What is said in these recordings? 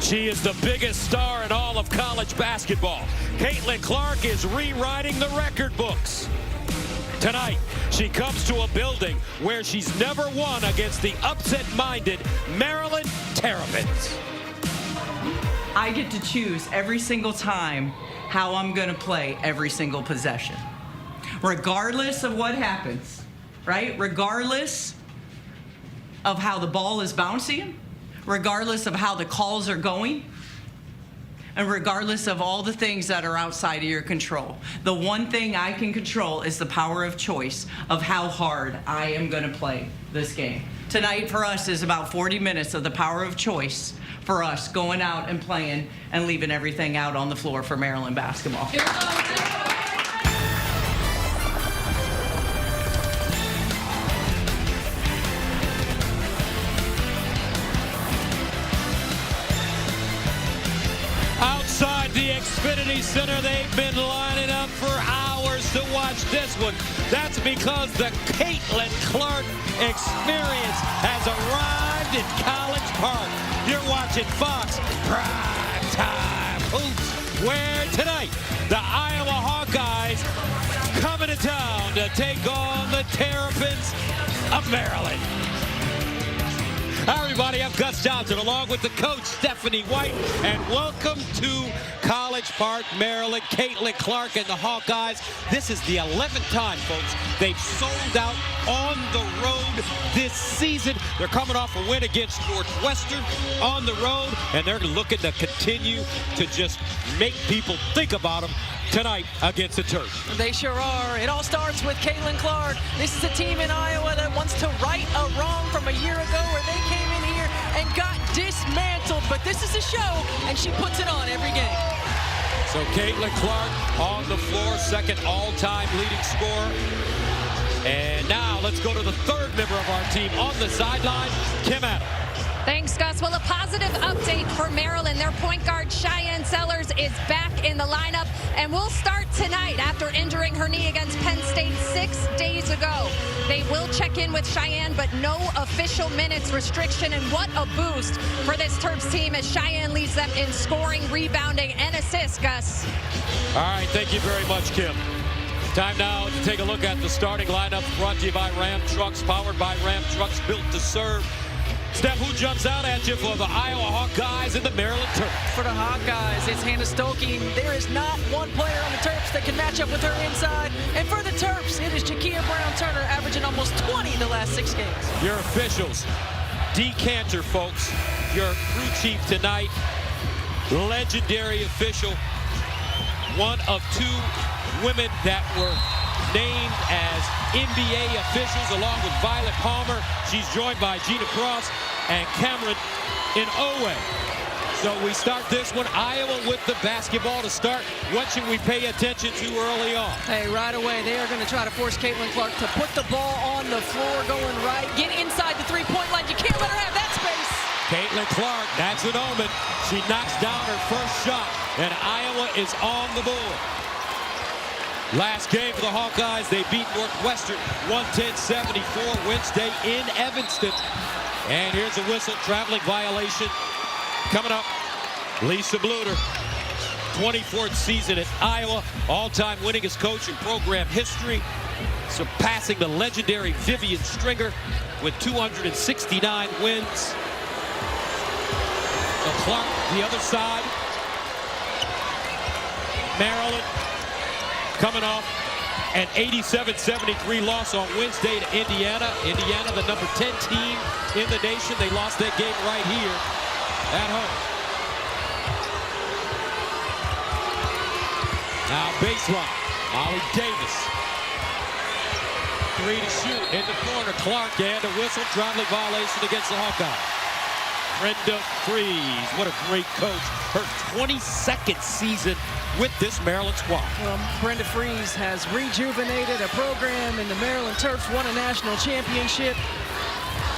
She is the biggest star in all of college basketball. Caitlin Clark is rewriting the record books. Tonight, she comes to a building where she's never won against the upset-minded Maryland Terrapins. I get to choose every single time how I'm going to play every single possession. Regardless of what happens, right? Regardless of how the ball is bouncing, regardless of how the calls are going, and regardless of all the things that are outside of your control. The one thing I can control is the power of choice of how hard I am going to play this game. Tonight for us is about 40 minutes of the power of choice for us going out and playing and leaving everything out on the floor for Maryland basketball. Outside the XFINITY Center, they've been lining up for hours to watch this one. That's because the Caitlin Clark experience has arrived in College Park. You're watching Fox Prime Time Hoops, where tonight the Iowa Hawkeyes coming to town to take on the Terrapins of Maryland. Hi, everybody. I'm Gus Johnson, along with the coach, Stephanie White, and welcome to College Park, Maryland. Caitlin Clark and the Hawkeyes. This is the 11th time, folks, they've sold out on the road this season. They're coming off a win against Northwestern on the road, and they're looking to continue to just make people think about them tonight against the Terps. They sure are. It all starts with Caitlin Clark. This is a team in Iowa that wants to right a wrong from a year ago where they came in here and got dismantled. But this is a show, and she puts it on every game. So Caitlin Clark on the floor, second all-time leading scorer. And now let's go to the third member of our team on the sideline, Kim Adams. Thanks, Gus. Well, a positive update for Maryland. Their point guard, Cheyenne Sellers, is back in the lineup and will start tonight after injuring her knee against Penn State 6 days ago. They will check in with Cheyenne, but no official minutes restriction. And what a boost for this Terps team as Cheyenne leads them in scoring, rebounding, and assists, Gus. All right, thank you very much, Kim. Time now to take a look at the starting lineup brought to you by Ram Trucks, powered by Ram Trucks, built to serve. Steph, who jumps out at you for the Iowa Hawkeyes and the Maryland Terps? For the Hawkeyes, it's Hannah Stokey. There is not one player on the Terps that can match up with her inside. And for the Terps, it is Jakia Brown-Turner, averaging almost 20 in the last 6 games. Your officials, Decanter, folks, your crew chief tonight, legendary official, one of 2 women that were named as NBA officials along with Violet Palmer. She's joined by Gina Cross and Cameron in Owe. So we start this one, Iowa with the basketball to start. What should we pay attention to early on? Hey, right away, they are going to try to force Caitlin Clark to put the ball on the floor going right, get inside the three-point line. You can't let her have that space. Caitlin Clark, that's an omen. She knocks down her first shot, and Iowa is on the board. Last game for the Hawkeyes, they beat Northwestern 110-74 Wednesday in Evanston. And here's a whistle, traveling violation. Coming up, Lisa Bluter, 24th season at Iowa, all-time winningest coach in program history, surpassing the legendary Vivian Stringer with 269 wins. So Clark, the other side. Maryland coming off an 87-73 loss on Wednesday to Indiana. Indiana, the number 10 team in the nation. They lost that game right here at home. Now baseline, Ollie Davis. 3 to shoot in the corner. Clark and a whistle, traveling violation against the Hawkeyes. Brenda Freeze, what a great coach. Her 22nd season with this Maryland squad. Well, Brenda Freeze has rejuvenated a program, and the Maryland Terps won a national championship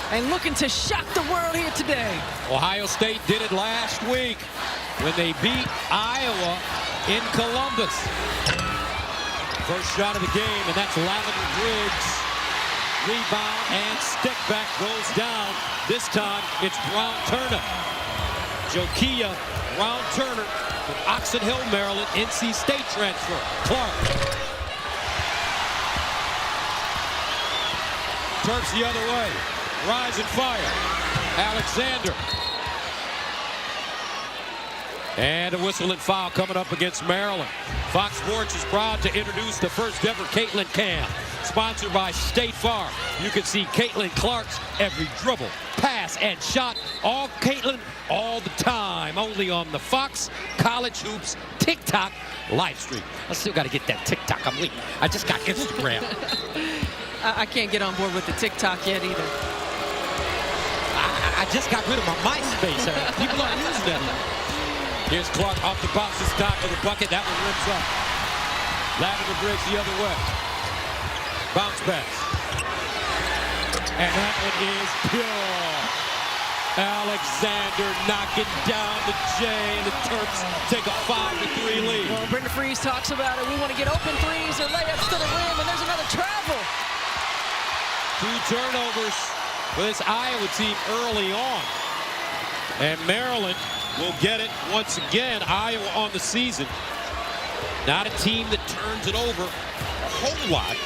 and looking to shock the world here today. Ohio State did it last week when they beat Iowa in Columbus. First shot of the game, and that's Lavender Briggs. Rebound and stick back goes down. This time it's Brown-Turner. Jokia, Ron Turner from Oxon Hill, Maryland, NC State transfer. Clark. Terps the other way. Rise and fire. Alexander. And a whistle and foul coming up against Maryland. Fox Sports is proud to introduce the first ever Caitlin Cam. Sponsored by State Farm. You can see Caitlin Clark's every dribble, pass, and shot. All Caitlin, all the time. Only on the Fox College Hoops TikTok live stream. I still got to get that TikTok. I'm late. I just got Instagram. I can't get on board with the TikTok yet either. I just got rid of my MySpace. People aren't using that. Here's Clark off the bounce, his top of the bucket. That one rims up. Lavender Briggs the other way. Bounce pass. And that one is pure. Alexander knocking down the J, and the Terps take a 5-3 lead. Well, Brenda Freese talks about it. We want to get open threes or layups to the rim, and there's another travel. 2 turnovers for this Iowa team early on. And Maryland will get it once again. Iowa on the season. Not a team that turns it over a whole lot.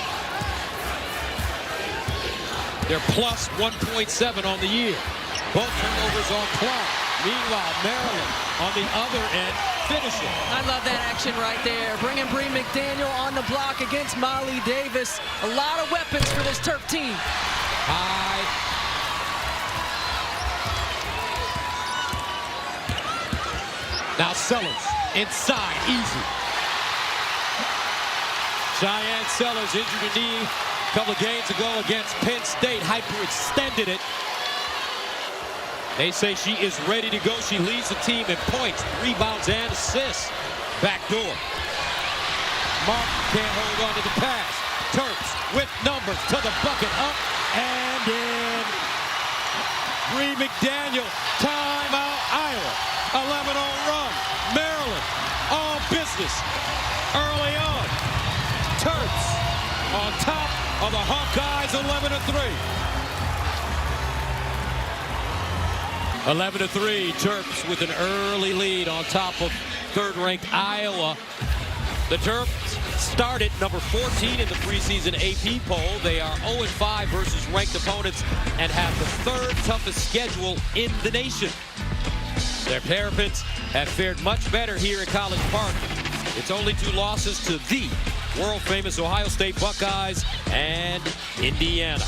They're plus 1.7 on the year. Both turnovers on Clark. Meanwhile, Maryland on the other end finishing. I love that action right there. Bringing Bree McDaniel on the block against Molly Davis. A lot of weapons for this Terp team. High. Now Sellers inside, easy. Cheyenne Sellers injured her knee a couple of games ago against Penn State. Hyperextended it. They say she is ready to go. She leads the team in points, rebounds, and assists. Back door. Martin can't hold on to the pass. Terps with numbers to the bucket, up and in. Bree McDaniel, timeout, Iowa. 11-0 run. Maryland, all business early on. Terps on top of the Hawkeyes, 11-3. 11-3, Terps with an early lead on top of third-ranked Iowa. The Terps started number 14 in the preseason AP poll. They are 0-5 versus ranked opponents and have the third toughest schedule in the nation. Their Terrapins have fared much better here at College Park. It's only 2 losses to the world-famous Ohio State Buckeyes and Indiana.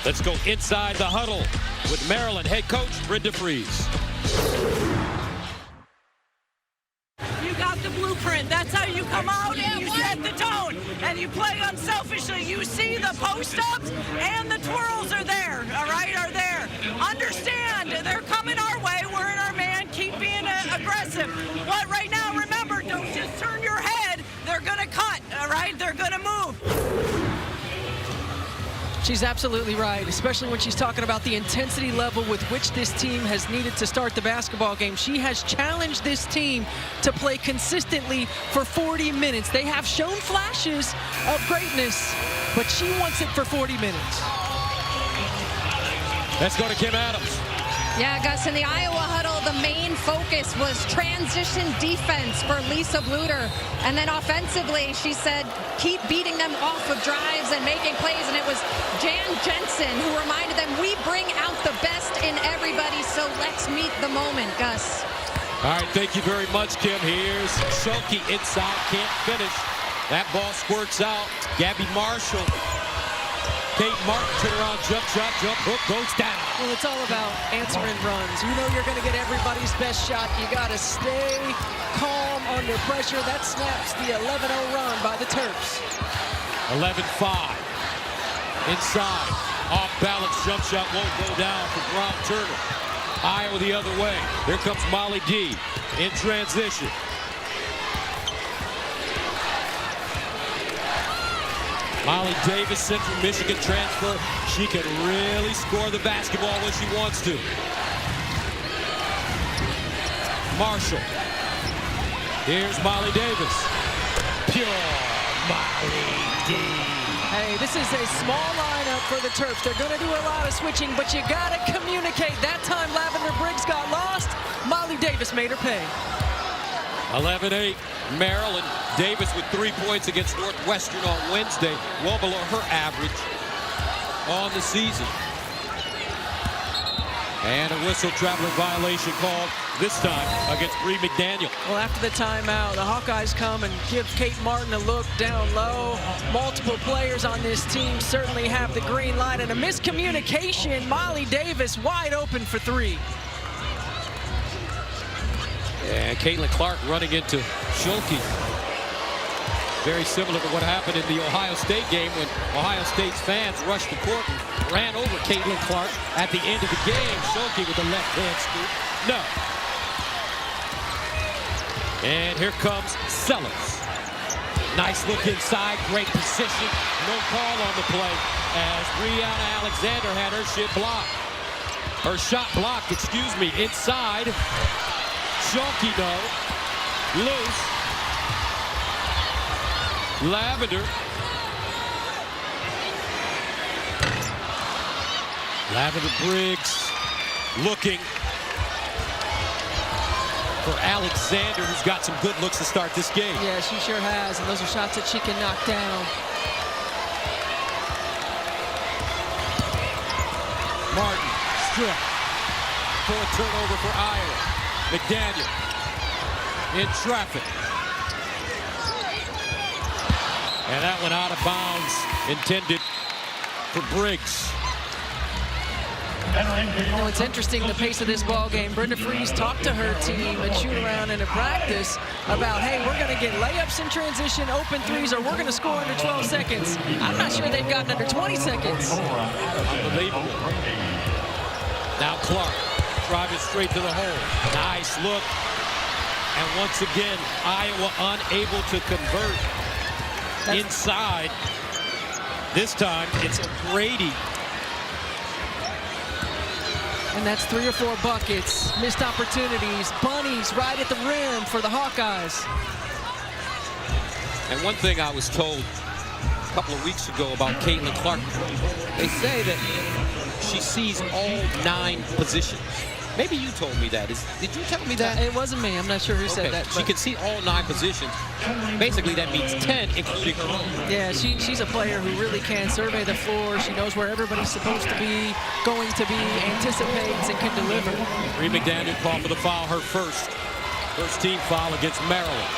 Let's go inside the huddle with Maryland head coach Brenda Freese. You got the blueprint. That's how you come out and you set the tone. And you play unselfishly. You see the post-ups and the twirls are there, all right, are there. Understand, they're coming our way. We're in our man. Keep being aggressive. But right now, remember, don't just turn your head. They're going to cut, all right? They're going to move. She's absolutely right, especially when she's talking about the intensity level with which this team has needed to start the basketball game. She has challenged this team to play consistently for 40 minutes. They have shown flashes of greatness, but she wants it for 40 minutes. Let's go to Kim Adams. Yeah, Gus, in the Iowa huddle, the main focus was transition defense for Lisa Bluter. And then offensively, she said, keep beating them off of drives and making plays. And it was Jan Jensen who reminded them, we bring out the best in everybody, so let's meet the moment, Gus. All right, thank you very much, Kim. Here's Shoki inside, can't finish. That ball squirts out. Gabby Marshall. Kate Martin, turn around, jump shot, jump hook, goes down. Well, it's all about answering runs. You know you're going to get everybody's best shot. You got to stay calm under pressure. That snaps the 11-0 run by the Terps. 11-5. Inside. Off balance jump shot won't go down for Ron Turner. Iowa the other way. Here comes Molly D in transition. Molly Davis, Central Michigan transfer. She can really score the basketball when she wants to. Marshall. Here's Molly Davis. Pure Molly D. Hey, this is a small lineup for the Terps. They're going to do a lot of switching, but you got to communicate. That time Lavender Briggs got lost. Molly Davis made her pay. 11-8. Maryland. Davis with 3 points against Northwestern on Wednesday, well below her average on the season. And a whistle, traveling violation called this time against Bree McDaniel. Well, after the timeout, the Hawkeyes come and give Kate Martin a look down low. Multiple players on this team certainly have the green light, and a miscommunication. Molly Davis wide open for three. And Caitlin Clark running into Schulke. Very similar to what happened in the Ohio State game when Ohio State's fans rushed the court and ran over Caitlin Clark at the end of the game. Schulke with the left hand scoop. No. And here comes Sellers. Nice look inside, great position. No call on the play as Brianna Alexander had her shot blocked, excuse me, inside. Schulke though, loose. Lavender. Lavender Briggs looking for Alexander, who's got some good looks to start this game. Yeah, she sure has, and those are shots that she can knock down. Martin, strip for a turnover for Iowa. McDaniel in traffic. And that went out of bounds, intended for Briggs. You know, it's interesting, the pace of this ball game. Brenda Freese talked to her team and shoot around in a practice about, hey, we're going to get layups in transition, open threes, or we're going to score under 12 seconds. I'm not sure they've gotten under 20 seconds. Unbelievable. Now Clark driving straight to the hole. Nice look. And once again, Iowa unable to convert inside. This time, it's Brady. And that's 3 or 4 buckets, missed opportunities, bunnies right at the rim for the Hawkeyes. And one thing I was told a couple of weeks ago about Caitlin Clark, they say that she sees all 9 positions. Maybe you told me that. Did you tell me that? It wasn't me. I'm not sure who said that. She can see all 9 positions. Basically, that means 10, including her. Yeah, she's a player who really can survey the floor. She knows where everybody's supposed to be, going to be, anticipates, and can deliver. Bree McDaniel called for the foul, her first team foul against Maryland.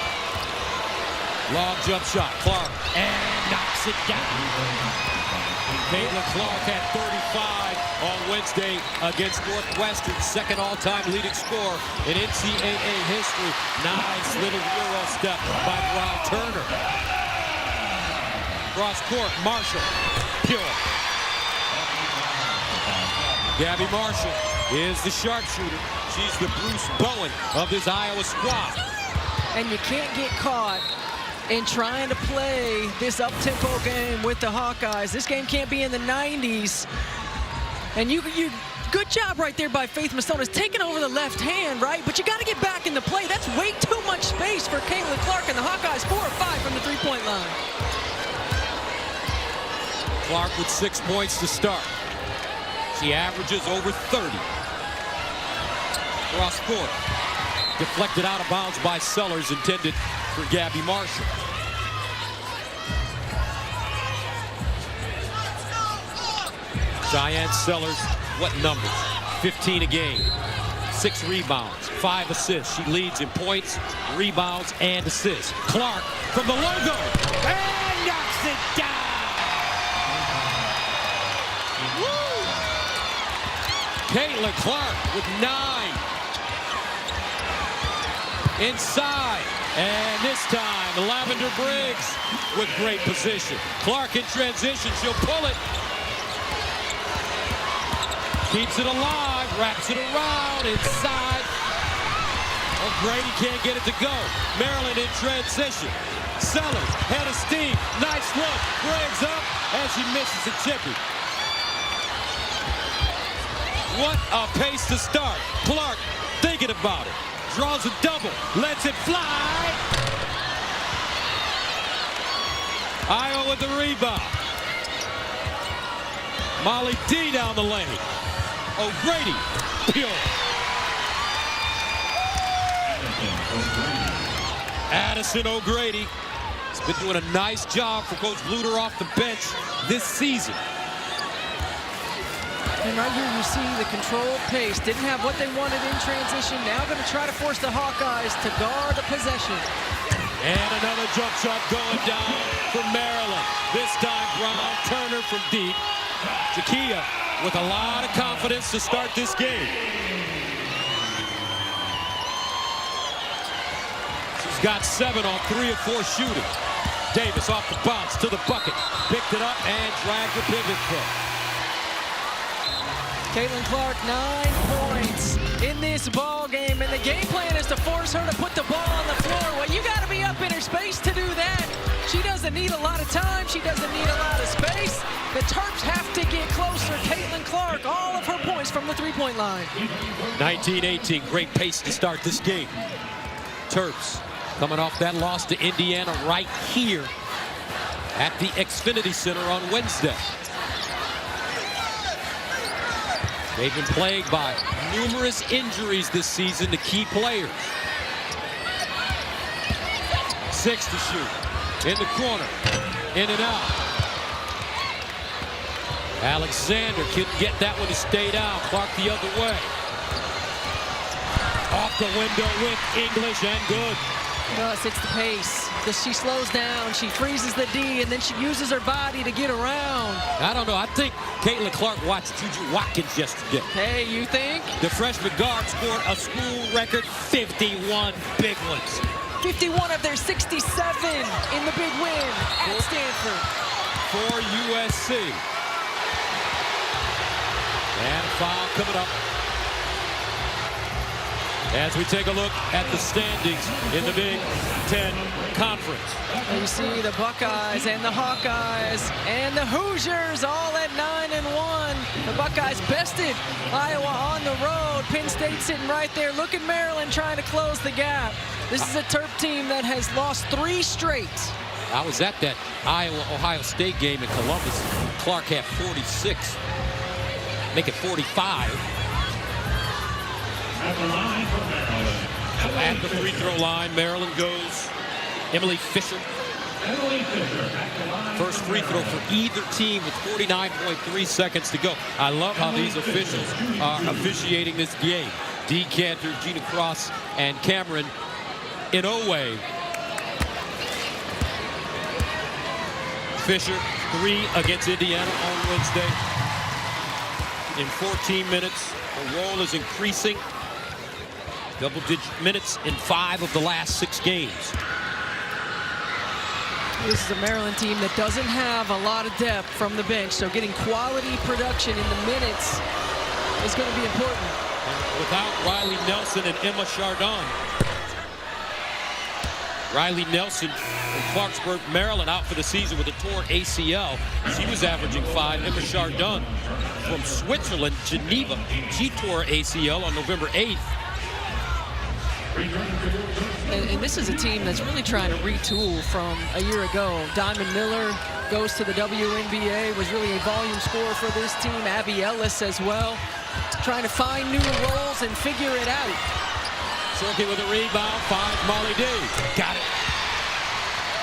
Long jump shot, Clark, and knocks it down. Caitlin Clark had 35 on Wednesday against Northwestern, second all-time leading scorer in NCAA history. Nice little Euro step by Brown Turner. Cross court, Marshall, pure. Gabby Marshall is the sharpshooter. She's the Bruce Bowen of this Iowa squad. And you can't get caught in trying to play this up-tempo game with the Hawkeyes. This game can't be in the 90s. And you good job right there by Faith Mastonis, taking over the left hand, right? But you got to get back in the play. That's way too much space for Caitlin Clark and the Hawkeyes. 4 or 5 from the three-point line. Clark with 6 points to start. She averages over 30. Cross court. Deflected out of bounds by Sellers, intended for Gabby Marshall. Cheyenne Sellers, what numbers? 15 a game, 6 rebounds, 5 assists. She leads in points, rebounds, and assists. Clark from the logo, and knocks it down. Woo! Caitlin Clark with 9. Inside, and this time, Lavender Briggs with great position. Clark in transition, she'll pull it. Keeps it alive, wraps it around, inside. Oh, Brady can't get it to go. Maryland in transition. Sellers, head of steam, nice look. Briggs up, and she misses a chippy. What a pace to start. Clark thinking about it. Draws a double, lets it fly. Iowa with the rebound. Molly D down the lane. O'Grady, pure. Addison O'Grady has been doing a nice job for Coach Bluter off the bench this season. And right here you see the controlled pace. Didn't have what they wanted in transition. Now going to try to force the Hawkeyes to guard the possession. And another jump shot going down for Maryland. This time Brown Turner from deep. Jakia with a lot of confidence to start this game. She's got 7 on 3 of 4 shooting. Davis off the bounce to the bucket. Picked it up and dragged the pivot foot. Caitlin Clark, 9 points in this ball game, and the game plan is to force her to put the ball on the floor. Well, you got to be up in her space to do that. She doesn't need a lot of time. She doesn't need a lot of space. The Terps have to get closer. Caitlin Clark, all of her points from the three-point line. 19-18, great pace to start this game. Terps coming off that loss to Indiana right here at the XFINITY Center on Wednesday. They've been plagued by numerous injuries this season to key players. 6 to shoot. In the corner. In and out. Alexander couldn't get that one to stay down. Clark the other way. Off the window with English and good. Gus, it's the pace. She slows down, she freezes the D, and then she uses her body to get around. I don't know. I think Caitlin Clark watched Juju Watkins yesterday. Hey, you think? The freshman guard scored a school record 51 big ones. 51 of their 67 in the big win at Stanford. For USC. And a foul coming up. As we take a look at the standings in the Big Ten Conference. You see the Buckeyes and the Hawkeyes and the Hoosiers all at 9-1. The Buckeyes bested Iowa on the road. Penn State sitting right there. Look at Maryland trying to close the gap. This is a Terp team that has lost 3 straight. I was at that Iowa-Ohio State game in Columbus. Clark had 46. Make it 45. At the free throw line, Maryland goes Emily Fisher. First free throw for either team with 49.3 seconds to go. I love how these officials are officiating this game. Dee Cantor, Gina Cross, and Cameron Inoue. Fisher, 3 against Indiana on Wednesday. In 14 minutes, the roll is increasing. Double-digit minutes in 5 of the last 6 games. This is a Maryland team that doesn't have a lot of depth from the bench, so getting quality production in the minutes is going to be important. Without Riley Nelson and Emma Chardon. Riley Nelson from Clarksburg, Maryland, out for the season with a torn ACL. She was averaging 5. Emma Chardon from Switzerland, Geneva. She tore ACL on November 8th. And this is a team that's really trying to retool from a year ago. Diamond Miller goes to the WNBA, was really a volume scorer for this team. Abby Ellis as well. Trying to find new roles and figure it out. Sorky with a rebound, finds Molly Davis. Got it.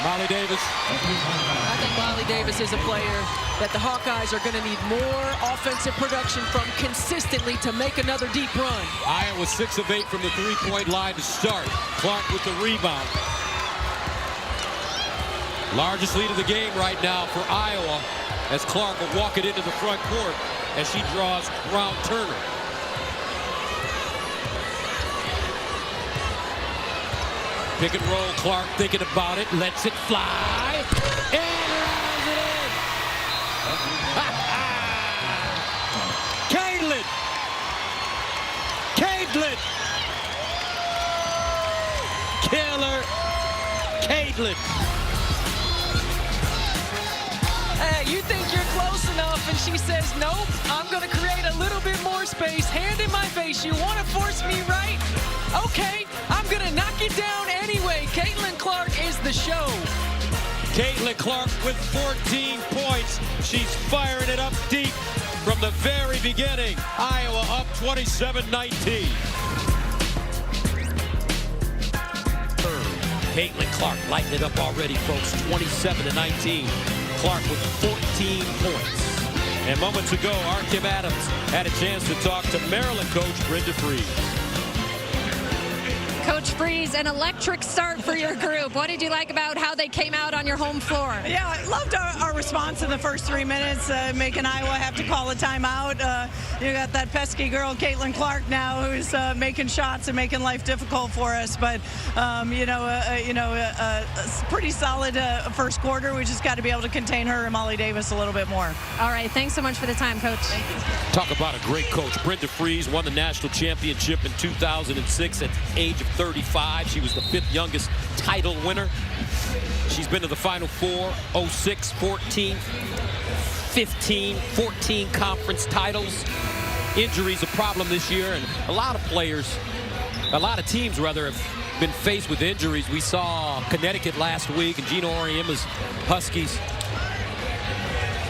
Molly Davis. I think Molly Davis is a player that the Hawkeyes are going to need more offensive production from consistently to make another deep run. Iowa 6 of 8 from the three-point line to start. Clark with the rebound. Largest lead of the game right now for Iowa as Clark will walk it into the front court as she draws Brown Turner. Pick and roll, Clark thinking about it, lets it fly, and rounds it in. Caitlin! Killer! Caitlin! Hey, you think you're close enough, and she says, nope, I'm going to create a little bit more space. Hand in my face, you want to force me right? Okay, I'm going to knock it down anyway. Caitlin Clark is the show. Caitlin Clark with 14 points. She's firing it up deep from the very beginning. Iowa up 27-19. Caitlin Clark lighting it up already, folks. 27-19. Clark with 14 points. And moments ago, our Kim Adams had a chance to talk to Maryland coach Brenda Freeze. Coach Freeze, an electric start for your group. What did you like about how they came out on your home floor? Yeah, I loved our response in the first 3 minutes, making Iowa have to call a timeout. You got that pesky girl, Caitlin Clark, now, who's making shots and making life difficult for us. But a pretty solid first quarter. We just got to be able to contain her and Molly Davis a little bit more. All right, thanks so much for the time, Coach. Talk about a great coach. Brenda Freeze won the national championship in 2006 at the age of 35. She was the 5th youngest title winner. She's been to the Final Four, 06, 14, 15, 14 conference titles. Injuries a problem this year, and a lot of teams rather have been faced with injuries. We saw Connecticut last week and Gino Auriemma's Huskies.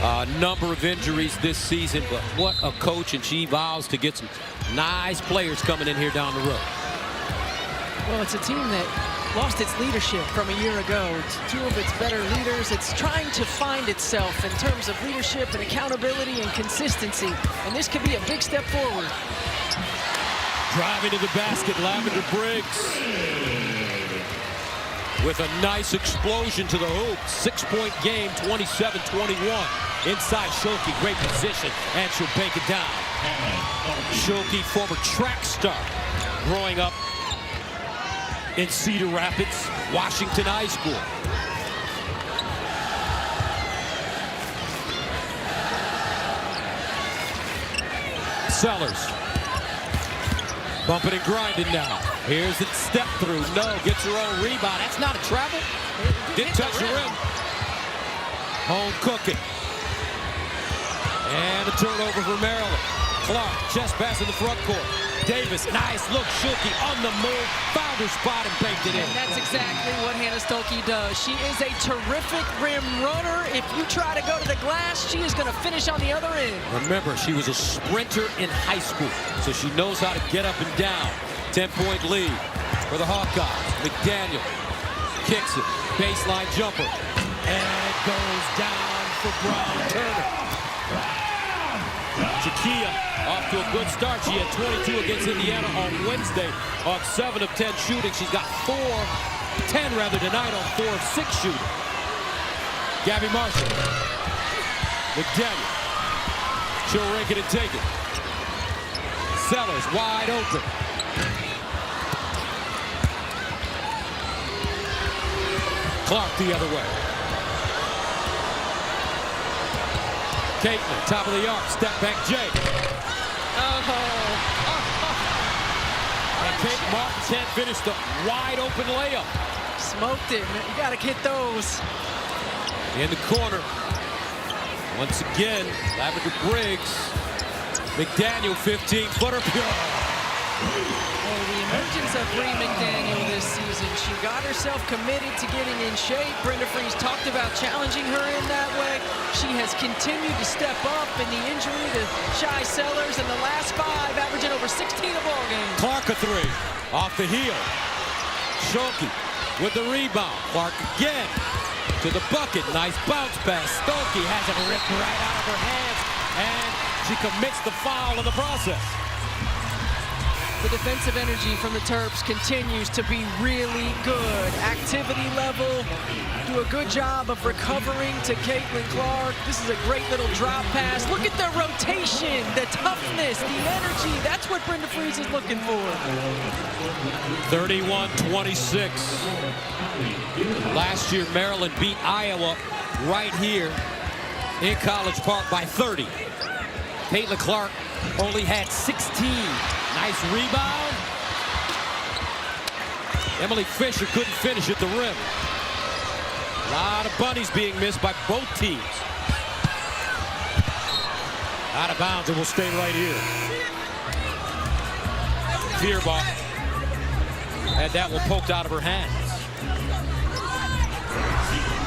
A number of injuries this season, but what a coach, and she vows to get some nice players coming in here down the road. Well, it's a team that lost its leadership from a year ago. It's 2 of its better leaders. It's trying to find itself in terms of leadership and accountability and consistency. And this could be a big step forward. Driving to the basket, Lavender Briggs. With a nice explosion to the hoop. 6-point game, 27-21. Inside Schulke, great position, and she'll bank it down. Schulke, former track star, growing up in Cedar Rapids, Washington High School. Sellers. Bumping and grinding now. Here's the step through. No, gets her own rebound. That's not a travel. Didn't touch the rim. Home cooking. And a turnover for Maryland. Clark, chest pass in the front court. Davis, nice look. Schulke on the move. Found her spot and banked it in. And that's exactly what Hannah Stolke does. She is a terrific rim runner. If you try to go to the glass, she is going to finish on the other end. Remember, she was a sprinter in high school, so she knows how to get up and down. 10-point lead for the Hawkeyes. McDaniel kicks it. Baseline jumper. And it goes down for Brown Turner. Chiquilla off to a good start. She had 22 against Indiana on Wednesday on 7 of 10 shooting. She's got 10 tonight on 4 of 6 shooting. Gabby Marshall. McDaniel. She'll rake it and take it. Sellers wide open. Clark the other way. Caitlin, top of the arc, step back Jay. And Kate Martin can't finish the wide open layup. Smoked it. You got to hit those. In the corner. Once again, Lavender Briggs. McDaniel, 15-footer. The emergence of Bree McDaniel this season. She got herself committed to getting in shape. Brenda Freeze talked about challenging her in that way. She has continued to step up, in the injury to Shy Sellers in the last 5, averaging over 16 a ball game. Clark a 3 off the heel. Schulke with the rebound. Clark again to the bucket. Nice bounce pass. Stolke has it ripped right out of her hands, and she commits the foul in the process. The defensive energy from the Terps continues to be really good. Activity level, do a good job of recovering to Caitlin Clark. This is a great little drop pass. Look at the rotation, the toughness, the energy. That's what Brenda Freeze is looking for. 31-26. Last year, Maryland beat Iowa right here in College Park by 30. Caitlin Clark only had 16. Nice rebound. Emily Fisher couldn't finish at the rim. A lot of bunnies being missed by both teams. Out of bounds, and will stay right here. Fierbach had that one poked out of her hands.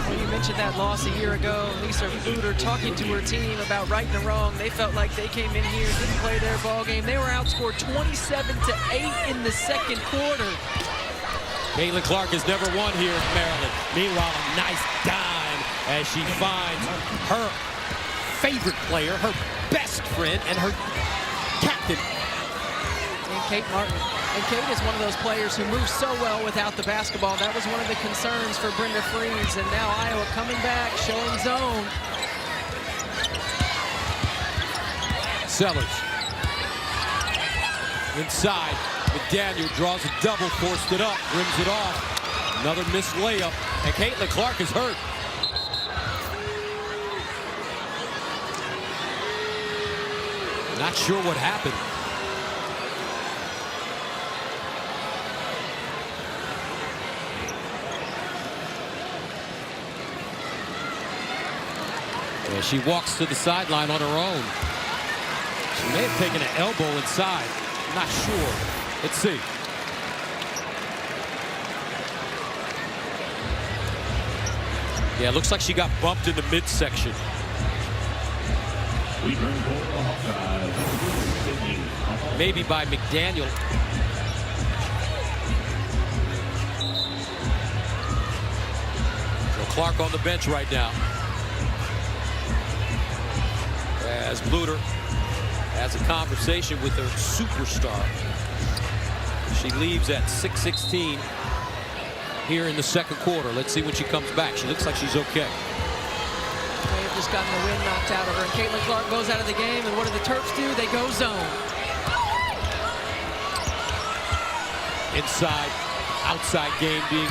Well, you mentioned that loss a year ago. Lisa Luder talking to her team about right and wrong. They felt like they came in here, didn't play their ball game. They were outscored 27-8 in the second quarter. Caitlin Clark has never won here in Maryland. Meanwhile, a nice dime as she finds her favorite player, her best friend, and her captain. And Kate Martin. And Kate is one of those players who moves so well without the basketball. That was one of the concerns for Brenda Freeds. And now Iowa coming back, showing zone. Sellers. Inside. McDaniel draws a double, forced it up, rims it off. Another missed layup. And Caitlin Clark is hurt. Not sure what happened. And she walks to the sideline on her own. She may have taken an elbow inside. I'm not sure. Let's see. Yeah, it looks like she got bumped in the midsection. Maybe by McDaniel. So Clark on the bench right now. As Bluter has a conversation with her superstar. She leaves at 6:16 here in the second quarter. Let's see when she comes back. She looks like she's okay. They have just gotten the wind knocked out of her. And Caitlin Clark goes out of the game. And what do the Terps do? They go zone. Inside, outside game being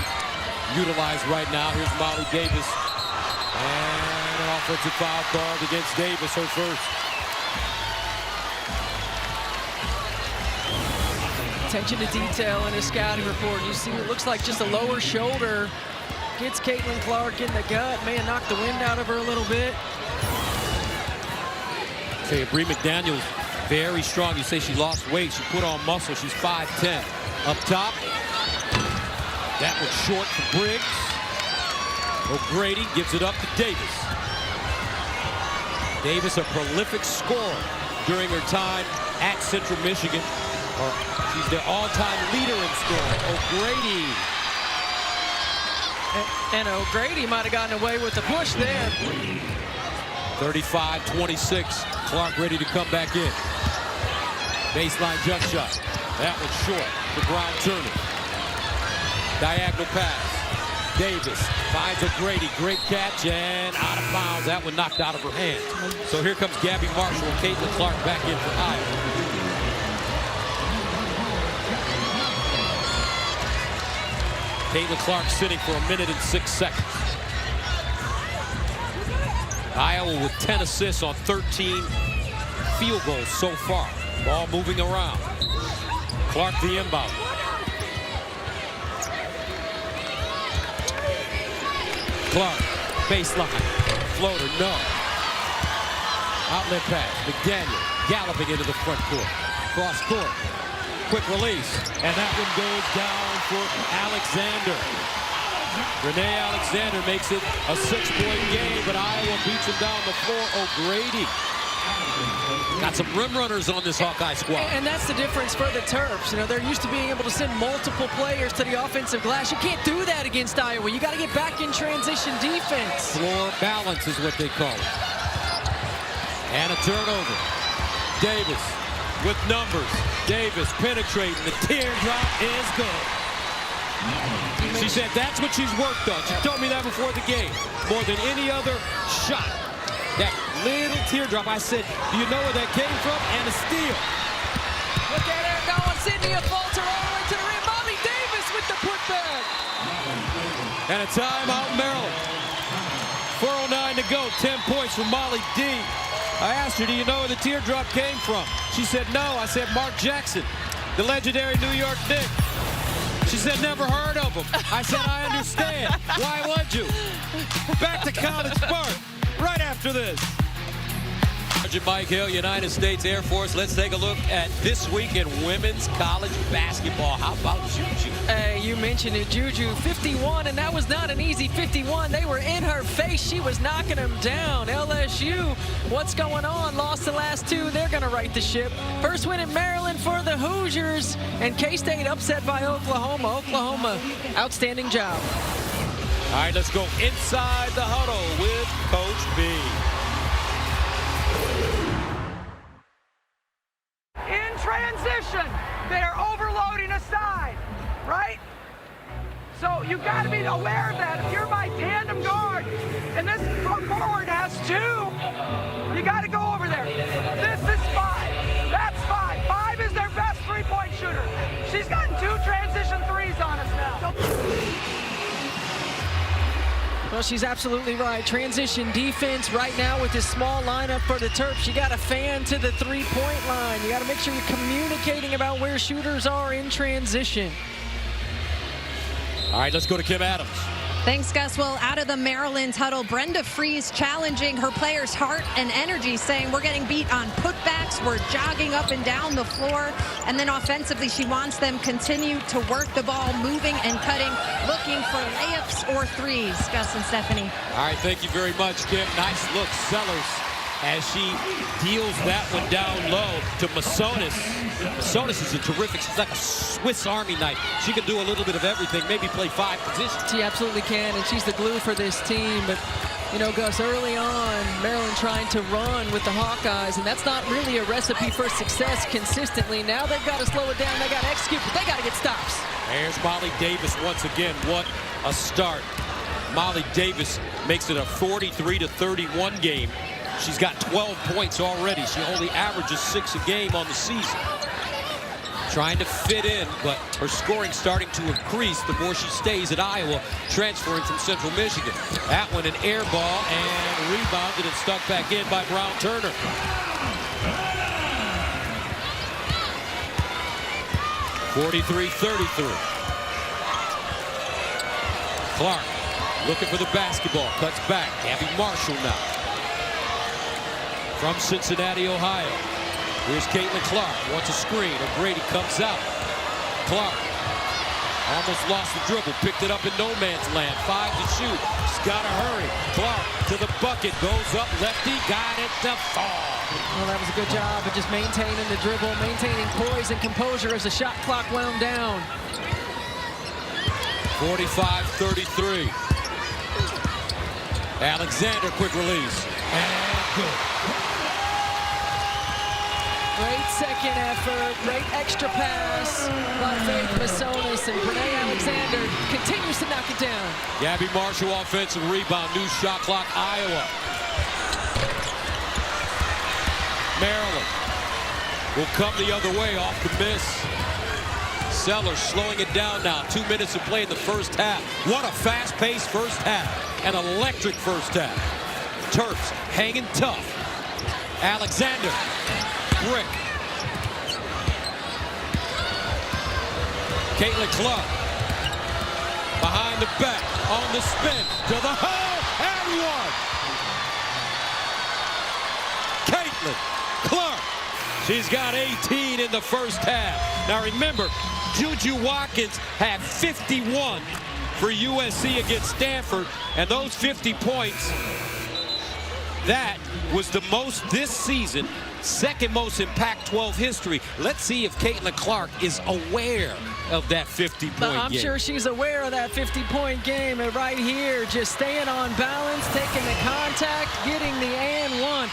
utilized right now. Here's Molly Davis. And an offensive foul called against Davis, her first. Attention to detail in his scouting report. You see it looks like just a lower shoulder. Gets Caitlin Clark in the gut. May have knocked the wind out of her a little bit. Say, Bree McDaniel's very strong. You say she lost weight. She put on muscle. She's 5'10". Up top. That was short for Briggs. O'Grady gives it up to Davis. Davis, a prolific scorer during her time at Central Michigan. She's their all-time leader in scoring. O'Grady. And O'Grady might have gotten away with the push there. 35-26. Clark ready to come back in. Baseline jump shot. That one's short for Brown Turner. Diagonal pass. Davis finds O'Grady. Great catch and out of bounds. That one knocked out of her hand. So here comes Gabby Marshall and Caitlin Clark back in for Iowa. Caitlin Clark sitting for 1 minute and 6 seconds. Iowa with 10 assists on 13 field goals so far. Ball moving around. Clark the inbound. Clark, baseline, floater, no. Outlet pass, McDaniel galloping into the front court. Cross court, quick release, and that one goes down for Alexander. Renee Alexander makes it a 6-point game, but Iowa beats him down the floor. O'Grady. Got some rim runners on this Hawkeye squad. And that's the difference for the Terps. You know, they're used to being able to send multiple players to the offensive glass. You can't do that against Iowa. You got to get back in transition defense. Floor balance is what they call it. And a turnover. Davis with numbers. Davis penetrating. The teardrop is good. She said that's what she's worked on. She told me that before the game. More than any other shot. That little teardrop. I said, do you know where that came from? And a steal. Look at her going. Sydney Falter all the way to the rim. Molly Davis with the putback. And a timeout, Maryland. 4:09 to go. 10 points from Molly D. I asked her, do you know where the teardrop came from? She said, no. I said, Mark Jackson, the legendary New York Knick. She said, never heard of him. I said, I understand. Why would you? Back to College Park right after this. Sergeant Mike Hill, United States Air Force. Let's take a look at this week in women's college basketball. How about you? Hey, you mentioned it, Juju, 51, and that was not an easy 51. They were in her face. She was knocking them down. LSU, what's going on? Lost the last two. They're going to right the ship. First win in Maryland for the Hoosiers, and K-State upset by Oklahoma. Oklahoma, outstanding job. All right, let's go inside the huddle with Coach B. In transition, they're overloading a side, right? So you've got to be aware of that. If you're my tandem guard and this forward has two, you got to go over there. This is 5. That's 5. 5 is their best three-point shooter. She's gotten 2 transition threes on us now. Well, she's absolutely right. Transition defense right now with this small lineup for the Terps. You got to fan to the three-point line. You got to make sure you're communicating about where shooters are in transition. All right, let's go to Kim Adams. Thanks, Gus. Well, out of the Maryland's huddle, Brenda Freeze challenging her players' heart and energy, saying we're getting beat on putbacks, we're jogging up and down the floor, and then offensively she wants them continue to work the ball, moving and cutting, looking for layups or threes. Gus and Stephanie. All right, thank you very much, Kim. Nice look, Sellers, as she deals that one down low to Masonis. Masonis is a terrific, she's like a Swiss Army knife. She can do a little bit of everything, maybe play 5 positions. She absolutely can, and she's the glue for this team. But, you know, Gus, early on, Maryland trying to run with the Hawkeyes, and that's not really a recipe for success consistently. Now they've got to slow it down, they got to execute, but they got to get stops. There's Molly Davis once again. What a start. Molly Davis makes it a 43-31 game. She's got 12 points already. She only averages 6 a game on the season. Trying to fit in, but her scoring starting to increase the more she stays at Iowa, transferring from Central Michigan. That one an air ball and rebounded and stuck back in by Brown Turner. (43-33). Clark looking for the basketball, cuts back. Gabby Marshall now. From Cincinnati, Ohio. Here's Caitlin Clark, wants a screen. O'Grady comes out. Clark almost lost the dribble, picked it up in no man's land. 5 to shoot, she's got to hurry. Clark to the bucket, goes up, lefty, got it to fall. Well, that was a good job of just maintaining the dribble, maintaining poise and composure as the shot clock wound down. 45-33. Alexander, quick release. And good. Great second effort, great extra pass by Faith Masonis, and Brene Alexander continues to knock it down. Gabby Marshall offensive rebound, new shot clock, Iowa. Maryland will come the other way off the miss. Sellers slowing it down now. 2 minutes to play in the first half. What a fast-paced first half. An electric first half. Terps hanging tough. Alexander. Brick. Caitlin Clark. Behind the back. On the spin. To the hole. And one. Caitlin Clark. She's got 18 in the first half. Now remember, Juju Watkins had 51 for USC against Stanford, and those 50 points, that was the most this season, second most in Pac-12 history. Let's see if Caitlin Clark is aware of that 50-point game. I'm sure she's aware of that 50-point game, and right here, just staying on balance, taking the contact, getting the and one.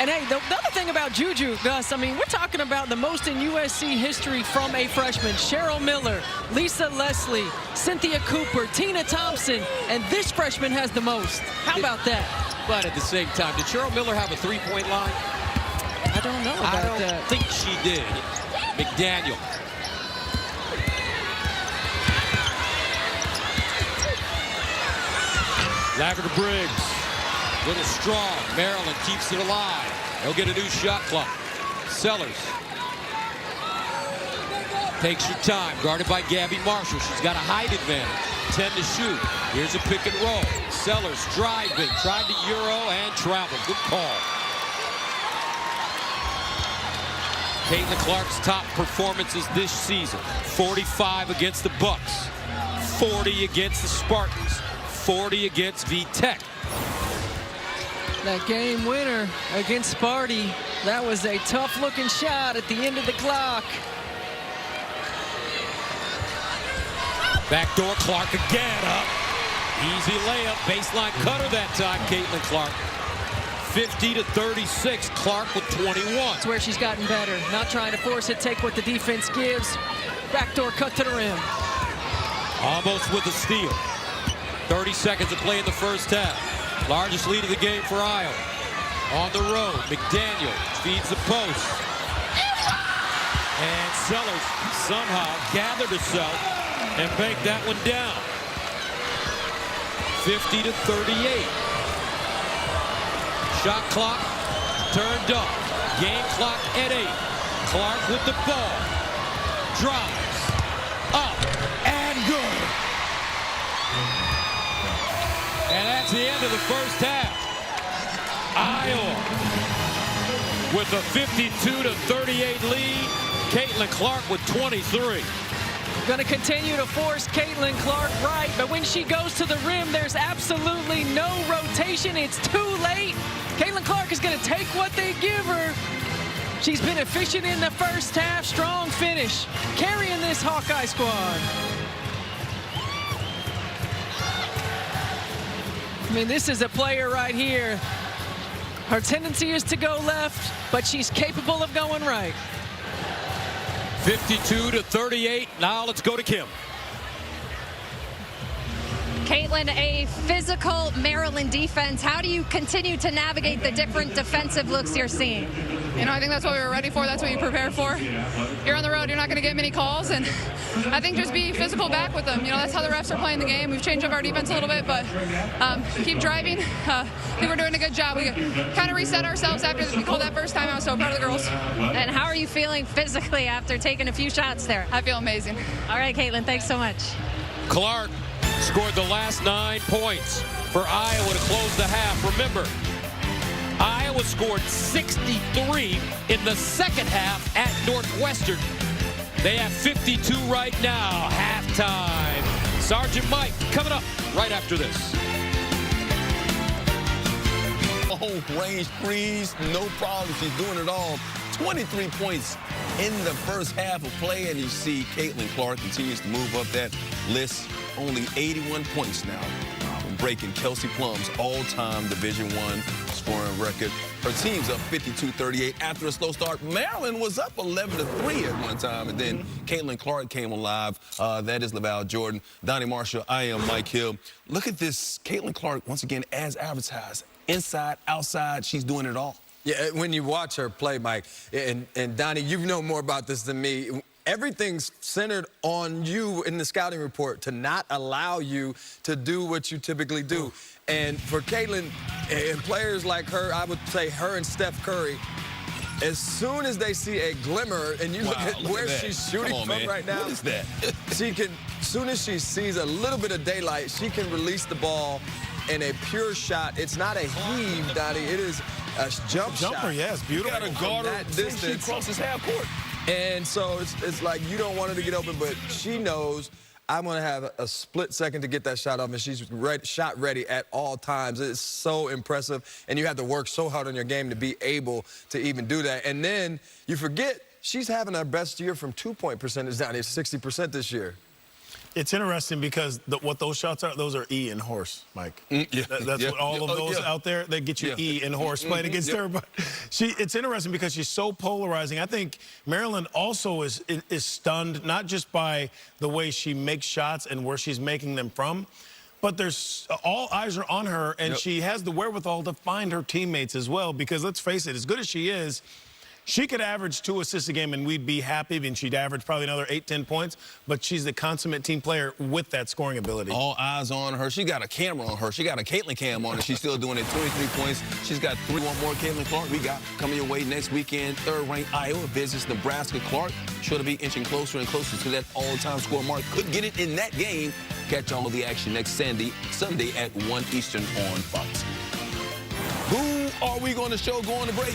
And hey, the other thing about Juju, Gus, I mean, we're talking about the most in USC history from a freshman. Cheryl Miller, Lisa Leslie, Cynthia Cooper, Tina Thompson, and this freshman has the most. How about that? But at the same time, did Cheryl Miller have a three-point line? I don't know about that. I don't think she did. McDaniel. Lavender Briggs. Little strong. Maryland keeps it alive. They'll get a new shot clock. Sellers. Takes your time. Guarded by Gabby Marshall. She's got a height advantage. 10 to shoot. Here's a pick and roll. Sellers driving. Tried to Euro and travel. Good call. Caitlin Clark's top performances this season. 45 against the Bucks. 40 against the Spartans, 40 against VTech. That game winner against Sparty, that was a tough-looking shot at the end of the clock. Backdoor Clark again up. Easy layup, baseline cutter that time, Caitlin Clark. 50-36, Clark with 21. That's where she's gotten better. Not trying to force it, take what the defense gives. Backdoor cut to the rim. Almost with a steal. 30 seconds to play in the first half. Largest lead of the game for Iowa. On the road, McDaniel feeds the post. And Sellers somehow gathered herself and banked that one down. 50-38. Shot clock turned off. Game clock at 8. Clark with the ball. Drives. Up and good. And that's the end of the first half. Iowa with a 52-38 lead. Caitlin Clark with 23. Going to continue to force Caitlin Clark right, but when she goes to the rim, there's absolutely no rotation. It's too late. Caitlin Clark is going to take what they give her. She's been efficient in the first half. Strong finish, carrying this Hawkeye squad. I mean, this is a player right here. Her tendency is to go left, but she's capable of going right. 52-38. Now let's go to Kim. Caitlin, a physical Maryland defense. How do you continue to navigate the different defensive looks you're seeing? You know, I think that's what we were ready for. That's what you prepare for. You're on the road, you're not going to get many calls, and I think just be physical back with them. You know, that's how the refs are playing the game. We've changed up our defense a little bit, but keep driving. I think we're doing a good job. We kind of reset ourselves after we called that first time out, so proud of the girls. And how are you feeling physically after taking a few shots there? I feel amazing. All right, Caitlin, thanks so much. Clark scored the last 9 points for Iowa to close the half. Remember, Iowa scored 63 in the second half at Northwestern. They have 52 right now. Halftime. Sergeant Mike coming up right after this. Range threes, no problem. She's doing it all. 23 points in the first half of play, and you see Caitlin Clark continues to move up that list. Only 81 points now, breaking Kelsey Plum's all-time Division I scoring record. Her team's up 52-38 after a slow start. Maryland was up 11-3 at one time, and then Caitlin Clark came alive. That is Laval Jordan. Donnie Marshall, I am Mike Hill. Look at this. Caitlin Clark, once again, as advertised. Inside, outside, she's doing it all. Yeah, when you watch her play, Mike, and Donnie, you know more about this than me. Everything's centered on you in the scouting report to not allow you to do what you typically do. And for Caitlin and players like her, I would say her and Steph Curry, as soon as they see a glimmer, and you look at where she's shooting from right now, what is that? she can, as soon as she sees a little bit of daylight, she can release the ball in a pure shot. It's not a heave, Donnie. It is a jumper, shot. Yes, beautiful. You got to guard her that distance. She crosses half court. And so it's like you don't want her to get open, but she knows I'm going to have a split second to get that shot off, and she's shot ready at all times. It's so impressive, and you have to work so hard on your game to be able to even do that. And then you forget she's having her best year from two-point percentage down. It's 60% this year. It's interesting because what those shots are, those are E in horse, Mike. That's what all of those out there, they get you E in horse playing against her. But it's interesting because she's so polarizing. I think Maryland also is stunned, not just by the way she makes shots and where she's making them from, but there's all eyes are on her, and she has the wherewithal to find her teammates as well, because let's face it, as good as she is, she could average 2 assists a game, and we'd be happy, and she'd average probably another 8-10 points, but she's the consummate team player with that scoring ability. All eyes on her. She got a camera on her. She got a Caitlin cam on her. She's still doing it. 23 points. She's got 3 more Caitlin Clark. We got coming your way next weekend. 3rd-ranked Iowa visits Nebraska. Clark should be inching closer and closer to that all-time score mark. Could get it in that game. Catch all the action next Sunday at 1 Eastern on Fox. Who are we going to show going to break?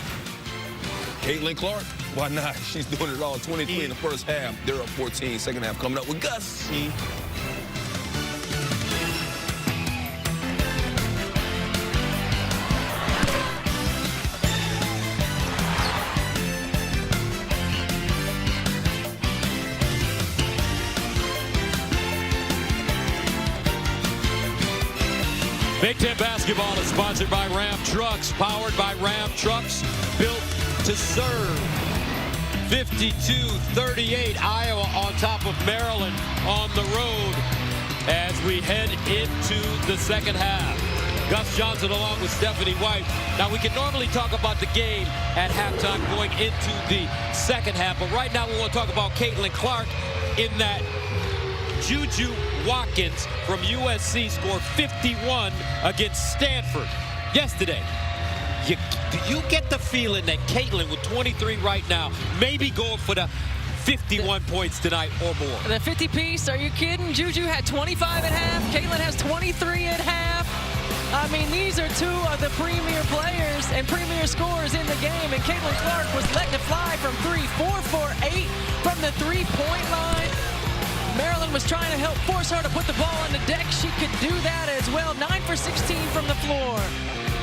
Caitlin Clark, why not? She's doing it all. 23 in the first half. They're up 14. Second half coming up with Gus. Big Ten basketball is sponsored by Ram Trucks, powered by Ram Trucks, built to serve. 52-38, Iowa on top of Maryland on the road as we head into the second half. Gus Johnson along with Stephanie White. Now, we can normally talk about the game at halftime going into the second half, but right now we want to talk about Caitlin Clark in that Juju Watkins from USC scored 51 against Stanford yesterday. Do you get the feeling that Caitlin with 23 right now may be going for the 51 points tonight or more? The 50 piece, are you kidding? Juju had 25 at half. Caitlin has 23 at half. I mean, these are two of the premier players and premier scorers in the game, and Caitlin Clark was letting it fly from 3, 4 for 8 from the three-point line. Maryland was trying to help force her to put the ball on the deck. She could do that as well. 9 for 16 from the floor.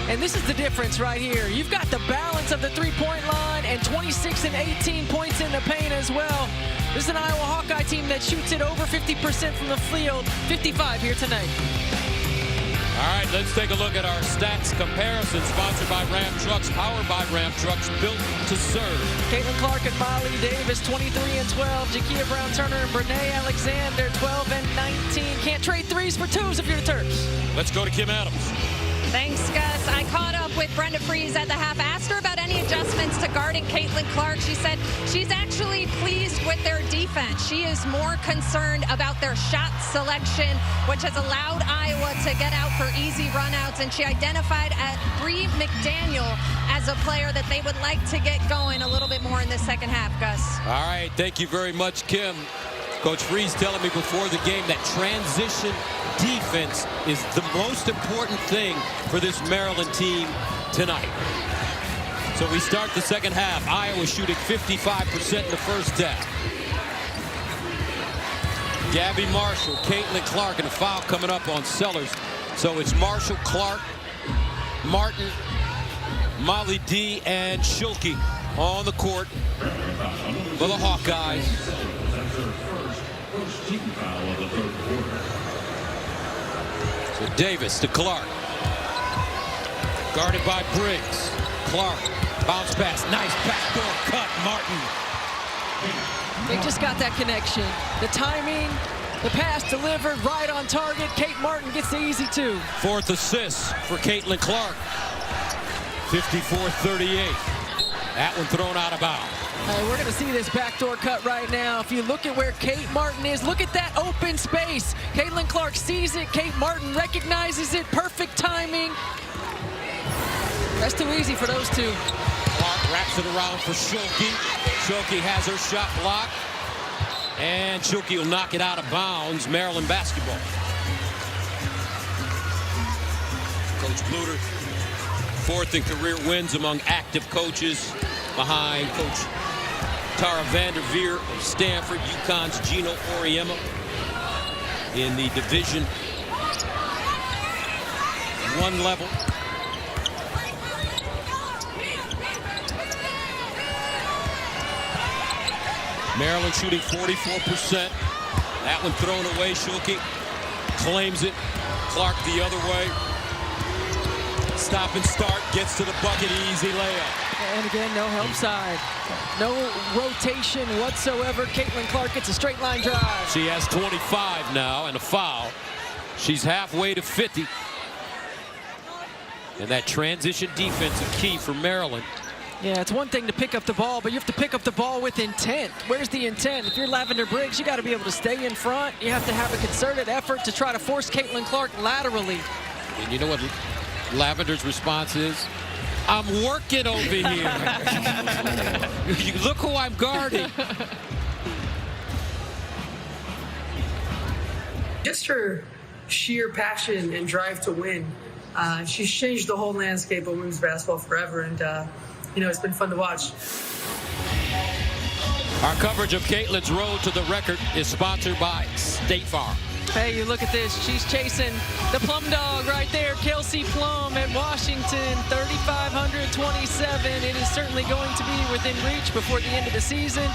And this is the difference right here. You've got the balance of the three-point line and 26 and 18 points in the paint as well. This is an Iowa Hawkeye team that shoots it over 50% from the field. 55 here tonight. All right, let's take a look at our stats comparison, sponsored by Ram Trucks, powered by Ram Trucks, built to serve. Caitlin Clark and Molly Davis, 23 and 12. Jakia Brown-Turner and Brene Alexander, 12 and 19. Can't trade threes for twos if you're the Terps. Let's go to Kim Adams. Thanks, Gus. I caught up with Brenda Freese at the half, asked her about any adjustments to guarding Caitlin Clark. She said she's actually pleased with their defense. She is more concerned about their shot selection, which has allowed Iowa to get out for easy runouts, and she identified at Bree McDaniel as a player that they would like to get going a little bit more in the second half, Gus. All right, thank you very much, Kim. Coach Freese telling me before the game that transition defense is the most important thing for this Maryland team tonight. So we start the second half. Iowa shooting 55% in the first half. Gabby Marshall, Caitlin Clark, and a foul coming up on Sellers. So it's Marshall, Clark, Martin, Molly D, and Schulke on the court for the Hawkeyes. So Davis to Clark. Guarded by Briggs. Clark, bounce pass, nice backdoor cut, Martin. They just got that connection. The timing, the pass delivered right on target. Kate Martin gets the easy two. Fourth assist for Caitlin Clark. 54-38. That one thrown out of bounds. We're going to see this backdoor cut right now. If you look at where Kate Martin is, look at that open space. Caitlin Clark sees it. Kate Martin recognizes it. Perfect timing. That's too easy for those two. Clark wraps it around for Schulke. Schulke has her shot blocked. And Schulke will knock it out of bounds. Maryland basketball. Coach Bluter, fourth in career wins among active coaches, behind Coach Tara Vanderveer of Stanford, UConn's Gino Auriemma in the Division I level. Maryland shooting 44%. That one thrown away. Schulke claims it. Clark the other way. Stop and start, gets to the bucket, easy layup. And again, no help side. No rotation whatsoever. Caitlin Clark gets a straight line drive. She has 25 now and a foul. She's halfway to 50. And that transition defense is key for Maryland. Yeah, it's one thing to pick up the ball, but you have to pick up the ball with intent. Where's the intent? If you're Lavender Briggs, you got to be able to stay in front. You have to have a concerted effort to try to force Caitlin Clark laterally. And you know what Lavender's response is? I'm working over here. Look who I'm guarding. Just her sheer passion and drive to win. She's changed the whole landscape of women's basketball forever, and you know, it's been fun to watch. Our coverage of Caitlin's road to the record is sponsored by State Farm. Hey, you look at this. She's chasing the Plum Dog right there, Kelsey Plum at Washington, 3,527. It is certainly going to be within reach before the end of the season.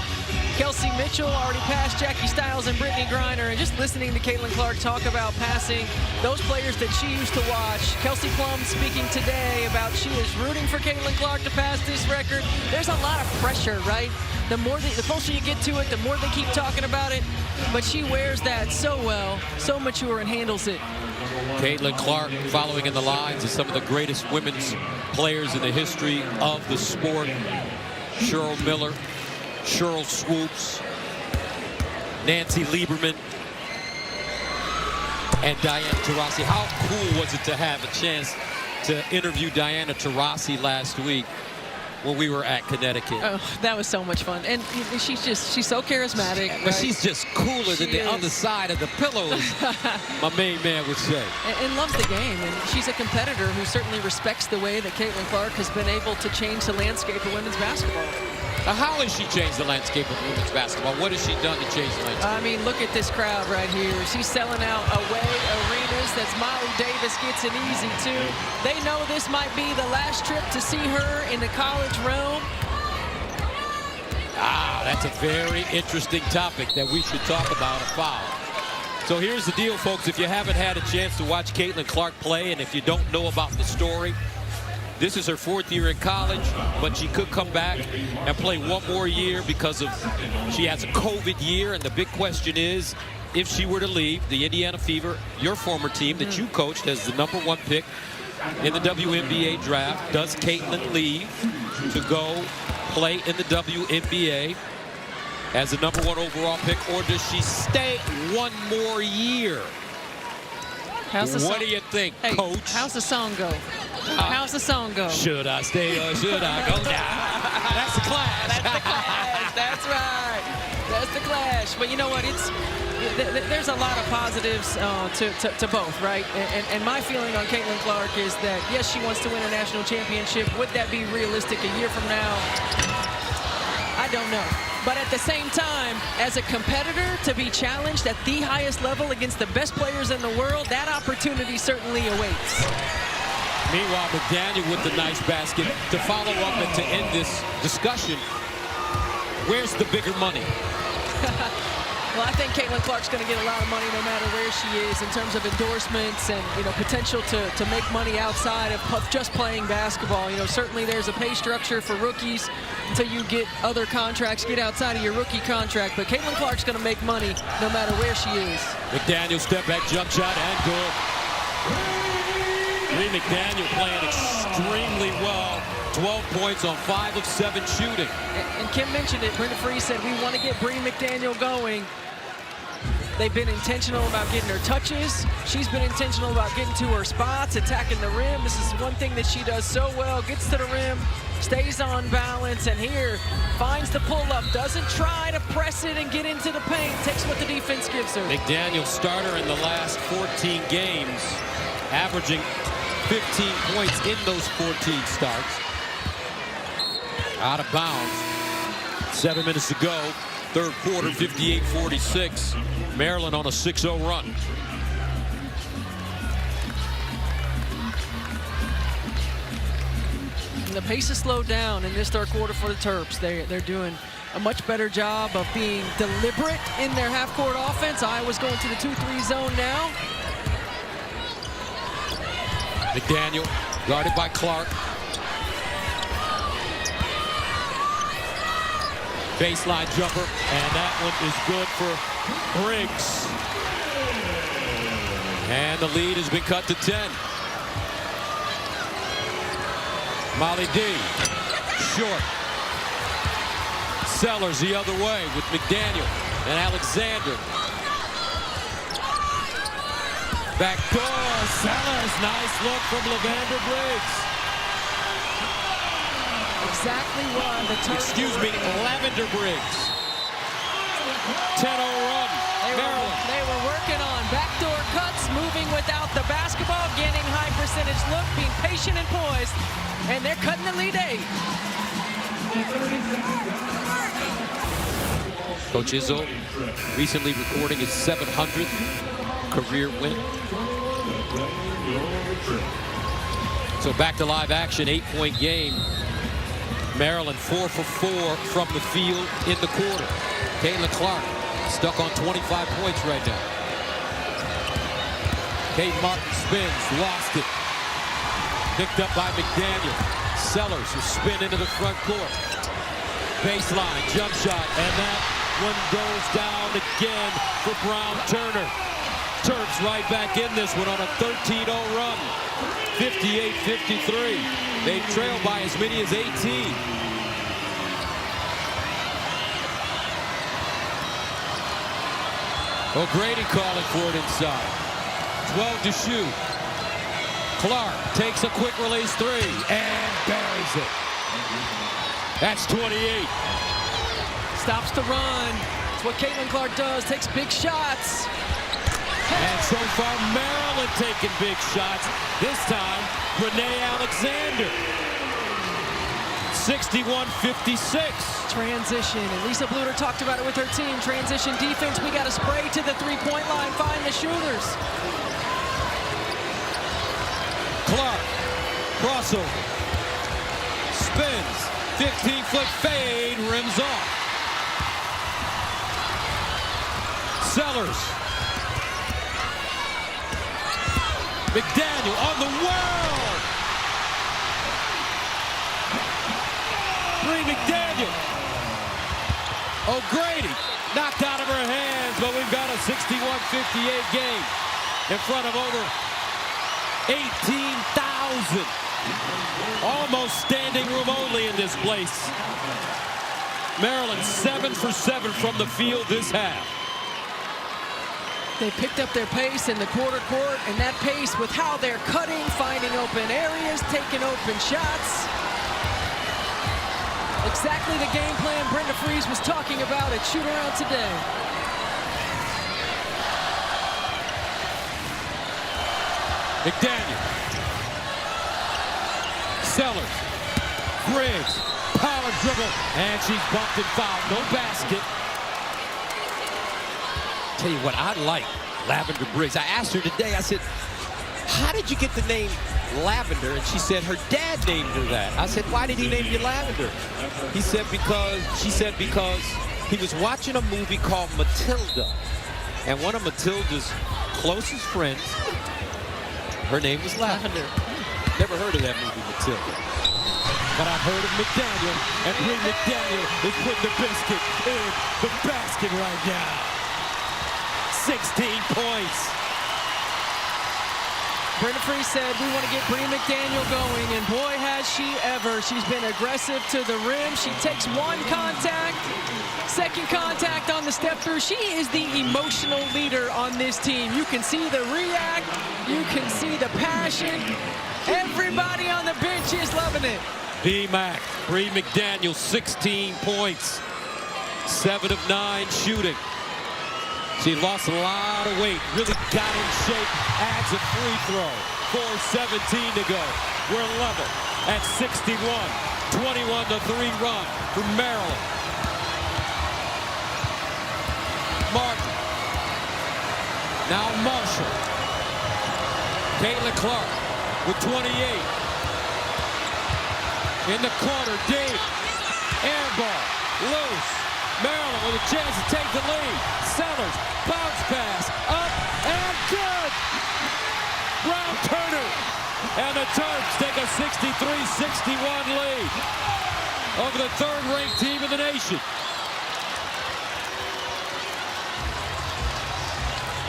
Kelsey Mitchell already passed Jackie Stiles and Brittany Griner. And just listening to Caitlin Clark talk about passing those players that she used to watch. Kelsey Plum speaking today about she is rooting for Caitlin Clark to pass this record. There's a lot of pressure, right? The closer you get to it, the more they keep talking about it. But she wears that so well, so mature, and handles it. Caitlin Clark following in the lines of some of the greatest women's players in the history of the sport. Cheryl Miller, Cheryl Swoops, Nancy Lieberman, and Diana Taurasi. How cool was it to have a chance to interview Diana Taurasi last week when we were at Connecticut? Oh, that was so much fun. And she's so charismatic. But right? she's just cooler than the other side of the pillows, my main man would say. And loves the game. And she's a competitor who certainly respects the way that Caitlin Clark has been able to change the landscape of women's basketball. How has she changed the landscape of women's basketball? What has she done to change the landscape? I mean, look at this crowd right here. She's selling out away arenas. That's Molly Davis gets it easy, too. They know this might be the last trip to see her in the college realm. That's a very interesting topic that we should talk about, a foul. So here's the deal, folks. If you haven't had a chance to watch Caitlin Clark play, and if you don't know about the story, this is her 4th year in college, but she could come back and play one more year because she has a COVID year. And the big question is, if she were to leave the Indiana Fever, your former team that you coached as the #1 pick in the WNBA draft, does Caitlin leave to go play in the WNBA as the #1 overall pick, or does she stay one more year? What do you think, Coach? How's the song go? How's the song go? Should I stay or should I go now? That's the Clash. That's the Clash. That's right. That's the Clash. But you know what? There's a lot of positives to both, right? And my feeling on Caitlin Clark is that, yes, she wants to win a national championship. Would that be realistic a year from now? I don't know. But at the same time, as a competitor, to be challenged at the highest level against the best players in the world, that opportunity certainly awaits. Meanwhile, McDaniel with the nice basket. To follow up and to end this discussion, where's the bigger money? Well, I think Caitlin Clark's going to get a lot of money no matter where she is in terms of endorsements and, potential to make money outside of just playing basketball. Certainly there's a pay structure for rookies until you get other contracts, get outside of your rookie contract. But Caitlin Clark's going to make money no matter where she is. McDaniel step back jump shot and good. Bree McDaniel playing extremely well. 12 points on 5 of 7 shooting. And Kim mentioned it. Brenda Free said, we want to get Bree McDaniel going. They've been intentional about getting her touches. She's been intentional about getting to her spots, attacking the rim. This is one thing that she does so well. Gets to the rim, stays on balance, and here finds the pull-up. Doesn't try to press it and get into the paint. Takes what the defense gives her. McDaniel, starter in the last 14 games, averaging 15 points in those 14 starts. Out of bounds. 7 minutes to go. Third quarter, 58-46. Maryland on a 6-0 run. And the pace is slowed down in this third quarter for the Terps. They're doing a much better job of being deliberate in their half-court offense. Iowa's going to the 2-3 zone now. McDaniel guarded by Clark. Baseline jumper, and that one is good for Briggs. And the lead has been cut to 10. Molly D, short. Sellers the other way with McDaniel and Alexander. Back door, Sellers, nice look from Lavender Briggs. Exactly what the Terps. Excuse me, Lavender Briggs. 10-0 run, Maryland. They were working on backdoor cuts, moving without the basketball, getting high percentage look, being patient and poised, and they're cutting the lead 8. Coach Izzo recently recording his 700th career win. So back to live action, 8-point game. Maryland 4 for 4 from the field in the quarter. Caitlin Clark stuck on 25 points right now. Kate Martin spins, lost it. Picked up by McDaniel. Sellers will spin into the front court. Baseline, jump shot, and that one goes down again for Brown Turner. Terps right back in this one on a 13-0 run. 58-53. They trail by as many as 18. O'Grady calling for it inside. 12 to shoot. Clark takes a quick release three and buries it. That's 28. Stops the run. It's what Caitlin Clark does. Takes big shots. And so far, Maryland taking big shots. This time, Renee Alexander. 61-56. Transition. And Lisa Bluter talked about it with her team. Transition defense. We got to spray to the three-point line. Find the shooters. Clark. Crossover. Spins. 15-foot fade. Rims off. Sellers. McDaniel on the world. Bree McDaniel. O'Grady knocked out of her hands, but we've got a 61-58 game in front of over 18,000. Almost standing room only in this place. Maryland 7 for 7 from the field this half. They picked up their pace in the quarter court, and that pace with how they're cutting, finding open areas, taking open shots. Exactly the game plan Brenda Frese was talking about at shoot-around today. McDaniel. Sellers. Griggs. Power dribble. And she's bumped and fouled. No basket. Tell you what, I like Lavender Briggs. I asked her today, I said, how did you get the name Lavender? And she said her dad named her that. I said, why did he name you Lavender? She said because he was watching a movie called Matilda. And one of Matilda's closest friends, her name was Lavender. Never heard of that movie, Matilda. But I've heard of McDaniel, and Bree McDaniel is putting the biscuit in the basket right now. 16 points. Brenda Frese said, we want to get Bree McDaniel going, and boy, has she ever. She's been aggressive to the rim. She takes one contact, second contact on the step through. She is the emotional leader on this team. You can see the react. You can see the passion. Everybody on the bench is loving it. B-Mac, Bree McDaniel, 16 points. 7 of 9 shooting. She lost a lot of weight, really got in shape, adds a free throw. 4:17 to go. We're level at 61. 21-3 run for Maryland. Martin. Now Marshall. Caitlin Clark with 28. In the corner, deep. Air ball, loose. Maryland with a chance to take the lead. Sellers, bounce pass, up and good. Brown Turner and the Terps take a 63-61 lead over the third-ranked team in the nation.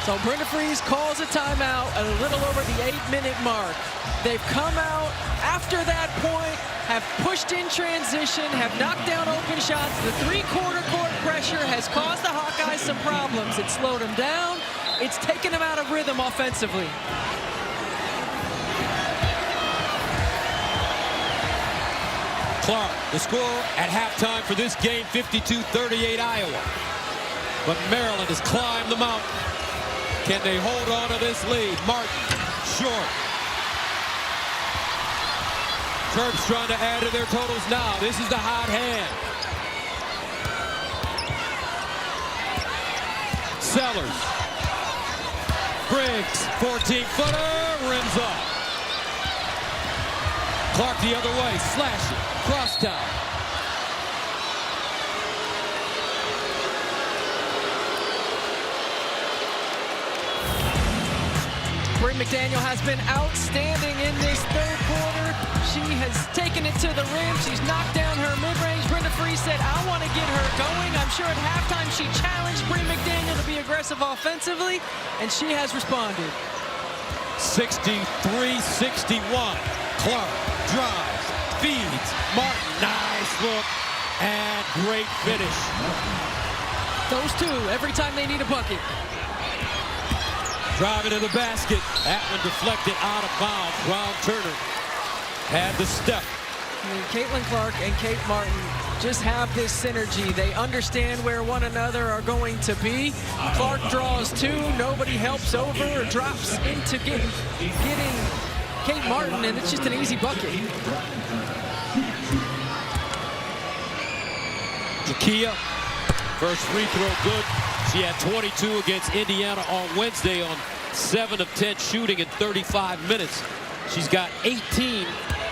So Brenda Frese calls a timeout at a little over the 8-minute mark. They've come out after that point, have pushed in transition, have knocked down open shots. The three-quarter court pressure has caused the Hawkeyes some problems. It slowed them down. It's taken them out of rhythm offensively. Clark, the score at halftime for this game, 52-38 Iowa. But Maryland has climbed the mountain. Can they hold on to this lead? Martin, short. Terps trying to add to their totals now. This is the hot hand. Sellers. Briggs, 14-footer, rims off. Clark the other way, slash it, cross down. Bree McDaniel has been outstanding in this third quarter. She has taken it to the rim. She's knocked down her mid-range. Brenda Free said, I want to get her going. I'm sure at halftime she challenged Bree McDaniel to be aggressive offensively, and she has responded. 63-61. Clark drives, feeds. Martin, nice look, and great finish. Those two, every time they need a bucket. Driving to the basket. That one deflected out of bounds. Brown Turner had the step. I mean, Caitlin Clark and Kate Martin just have this synergy. They understand where one another are going to be. Clark draws two. Nobody helps over or drops into getting Kate Martin, and it's just an easy bucket. Jakia, first free throw good. She had 22 against Indiana on Wednesday on 7 of 10 shooting in 35 minutes. She's got 18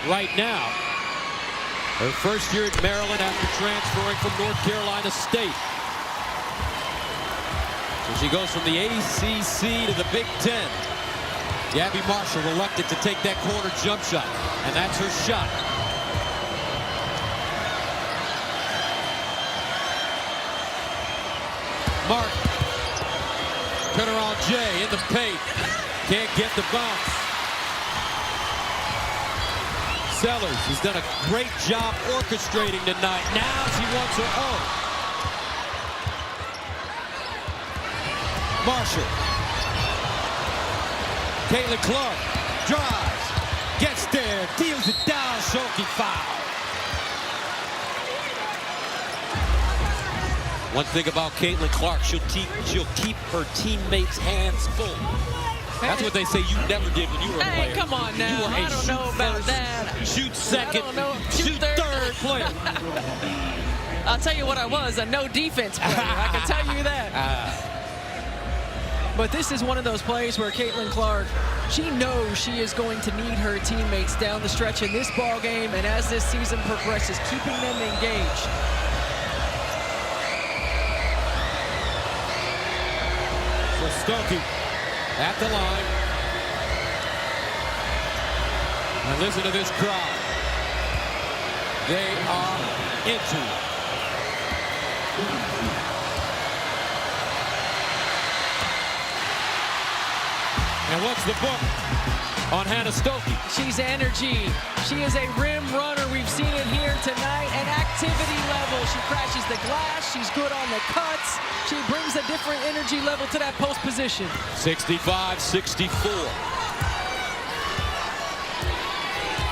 right now. Her first year at Maryland after transferring from North Carolina State. So she goes from the ACC to the Big Ten. Gabby Marshall reluctant to take that corner jump shot, and that's her shot. Martin, turnaround Jay in the paint, can't get the bounce. Sellers has done a great job orchestrating tonight. Now she wants her own. Marshall. Caitlin Clark drives, gets there, deals it down, Hawkeyes foul. One thing about Caitlin Clark, she'll keep her teammates' hands full. That's what they say you never did when you were a player. Hey, come on now. You were I don't know about that. Shoot second, shoot third player. I'll tell you what I was, a no defense player. I can tell you that. But this is one of those plays where Caitlin Clark, she knows she is going to need her teammates down the stretch in this ball game, and as this season progresses, keeping them engaged. So Stokey at the line. And listen to this crowd. They are into it. And what's the book on Hannah Stokey? She's energy. She is a rim runner. We've seen it here tonight. An activity level. She crashes the glass. She's good on the cuts. She brings a different energy level to that post position. 65-64.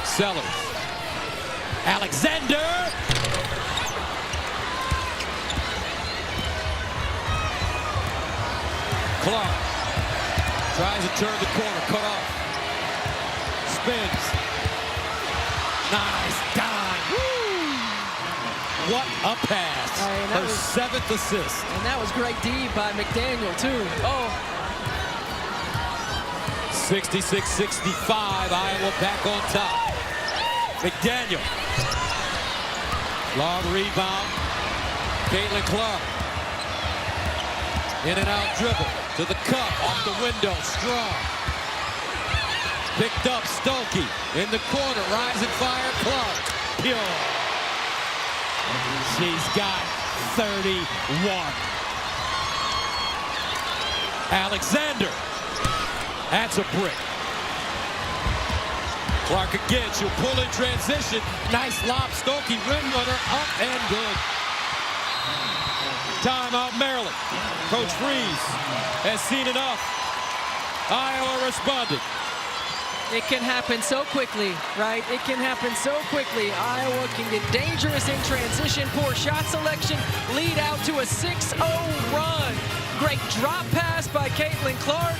Sellers. Alexander. Clark tries to turn the corner, cut off. Spins. Nice dime. Woo! What a pass. Her 7th assist. And that was great D by McDaniel, too. Oh. 66-65, Iowa back on top. McDaniel. Long rebound. Caitlin Clark. In and out dribble. To the cup, off the window, strong. Picked up Stokey in the corner, rising fire, Clark, pure. She's got 31. Alexander, that's a brick. Clark again, she'll pull in transition. Nice lob, Stokey, rim runner, up and good. Timeout, Maryland. Coach Freeze has seen enough. Iowa responded. It can happen so quickly, right? It can happen so quickly. Iowa can get dangerous in transition, poor shot selection, lead out to a 6-0 run. Great drop pass by Caitlin Clark.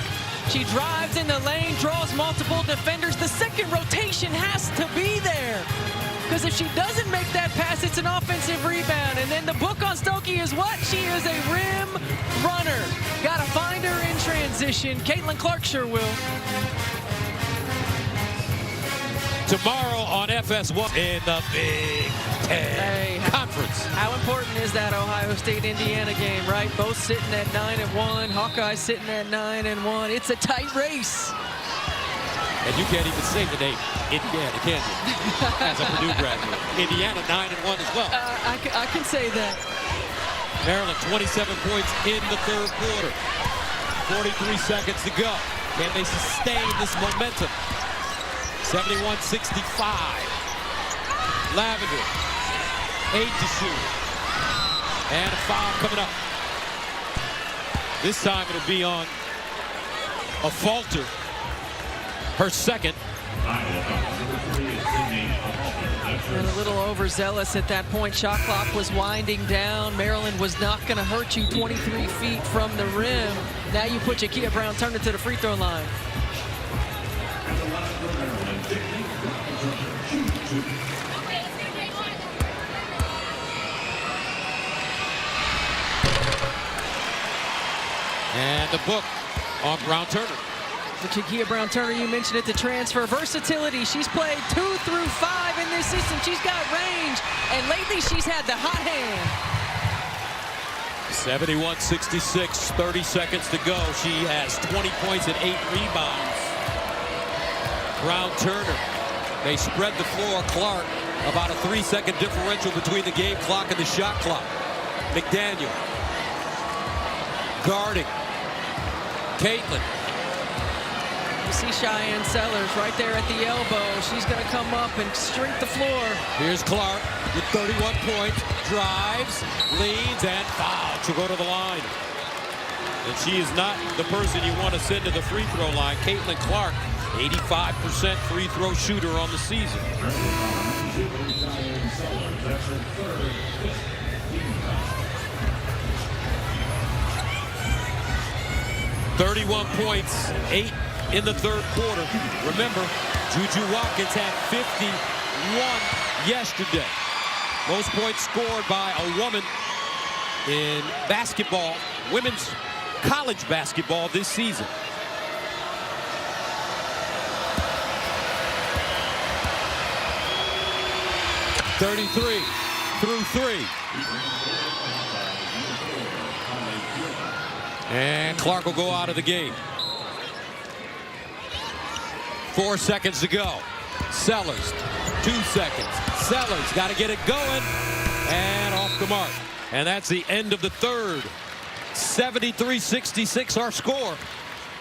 She drives in the lane, draws multiple defenders. The second rotation has to be there. Because if she doesn't make that pass, it's an offensive rebound. And then the book on Stokey is what? She is a rim runner. Got to find her in transition. Caitlin Clark sure will. Tomorrow on FS1 in the Big Conference. How important is that Ohio State-Indiana game, right? Both sitting at 9-1. Hawkeyes sitting at 9-1. It's a tight race. And you can't even say the name Indiana, can you? As a Purdue graduate. Indiana 9-1 as well. I can say that. Maryland 27 points in the third quarter. 43 seconds to go. Can they sustain this momentum? 71-65. Lavender, 8 to shoot. And a foul coming up. This time it'll be on a falter. Her second. And a little overzealous at that point. Shot clock was winding down. Maryland was not going to hurt you 23 feet from the rim. Now you put Jakia Brown-Turner to the free throw line. And the book on Brown-Turner. The Jakia Brown-Turner, you mentioned it, the transfer versatility. She's played 2 through 5 in this system. She's got range, and lately she's had the hot hand. 71-66, 30 seconds to go. She has 20 points and 8 rebounds. Brown-Turner, they spread the floor. Clark, about a 3-second differential between the game clock and the shot clock. McDaniel, guarding. Caitlin. You see Cheyenne Sellers right there at the elbow. She's going to come up and shrink the floor. Here's Clark with 31 points. Drives, leads, and foul. She'll go to the line. And she is not the person you want to send to the free throw line. Caitlin Clark, 85% free throw shooter on the season. 31 points, 8 in the third quarter. Remember, Juju Watkins had 51 yesterday. Most points scored by a woman in basketball, women's college basketball this season. .33 through 3. And Clark will go out of the game. 4 seconds to go. Sellers, 2 seconds. Sellers got to get it going. And off the mark. And that's the end of the third. 73-66 our score.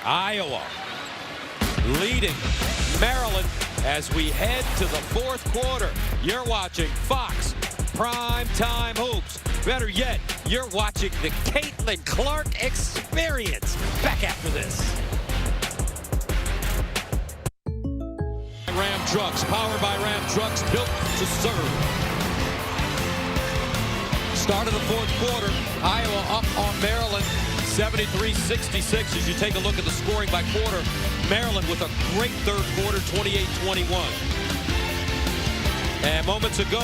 Iowa leading Maryland as we head to the fourth quarter. You're watching Fox Prime Time Hoops. Better yet, you're watching the Caitlin Clark Experience. Back after this. Ram trucks, powered by Ram trucks, built to serve. Start of the fourth quarter, Iowa up on Maryland, 73-66. As you take a look at the scoring by quarter, Maryland with a great third quarter, 28-21. And moments ago,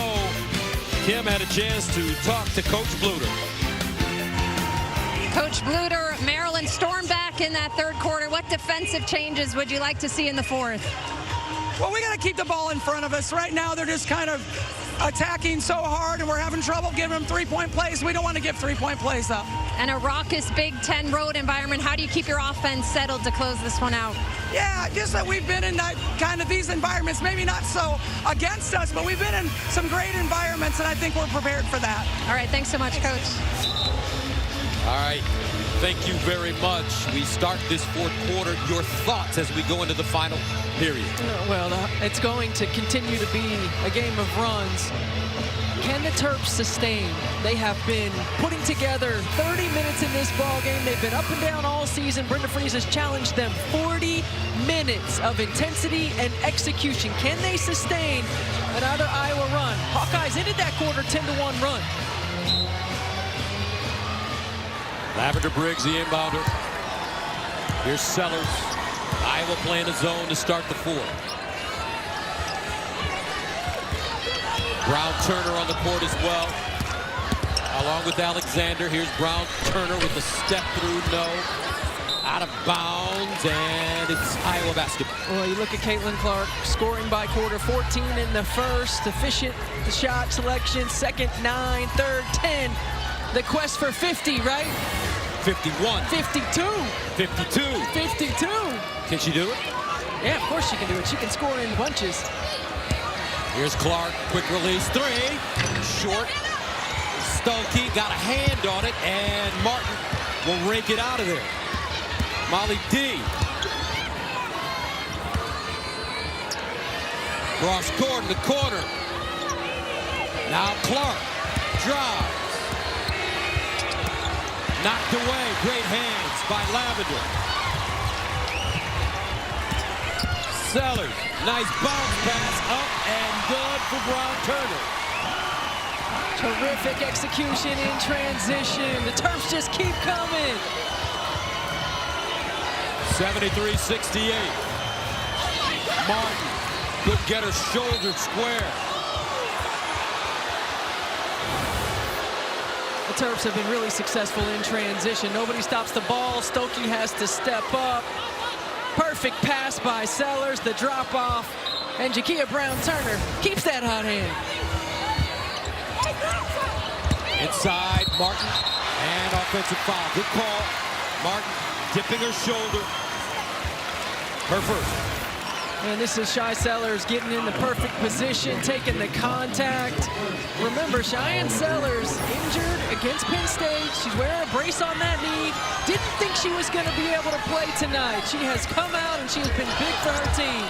Kim had a chance to talk to Coach Bluter. Coach Bluter, Maryland stormed back in that third quarter. What defensive changes would you like to see in the fourth? Well, we got to keep the ball in front of us. Right now, they're just kind of attacking so hard, and we're having trouble giving them three-point plays. We don't want to give three-point plays up. And a raucous Big Ten road environment. How do you keep your offense settled to close this one out? Yeah, just that we've been in that kind of these environments, maybe not so against us, but we've been in some great environments, and I think we're prepared for that. All right, thanks so much, Coach. All right, thank you very much. We start this fourth quarter. Your thoughts as we go into the final period? Well, it's going to continue to be a game of runs. Can the Terps sustain? They have been putting together 30 minutes in this ball game. They've been up and down all season. Brenda Fries has challenged them. 40 minutes of intensity and execution. Can they sustain another Iowa run? Hawkeyes ended that quarter 10-1 run. Lavender Briggs, the inbounder. Here's Sellers. Iowa playing a zone to start the fourth. Brown-Turner on the court as well, along with Alexander. Here's Brown-Turner with a step through, no. Out of bounds, and it's Iowa basketball. Well, you look at Caitlin Clark scoring by quarter, 14 in the first, efficient shot selection, second 9, third 10. The quest for 50, right? 51. 52. 52. 52. Can she do it? Yeah, of course she can do it. She can score in bunches. Here's Clark, quick release, 3. Short. Stokey got a hand on it, and Martin will rake it out of there. Molly D. Cross court in the corner. Now Clark drives. Knocked away. Great hands by Lavender. Sellers. Nice bounce pass up and good for Brown Turner. Terrific execution in transition. The Terps just keep coming. 73-68. Martin could get her shoulder square. The Terps have been really successful in transition. Nobody stops the ball. Stokey has to step up. Perfect pass by Sellers, the drop off, and Jakia Brown-Turner keeps that hot hand. Inside, Martin, and offensive foul. Good call. Martin dipping her shoulder. Her first. And this is Shy Sellers getting in the perfect position, taking the contact. Remember, Cheyenne Sellers injured against Penn State. She's wearing a brace on that knee. Didn't think she was going to be able to play tonight. She has come out and she has been big for her team.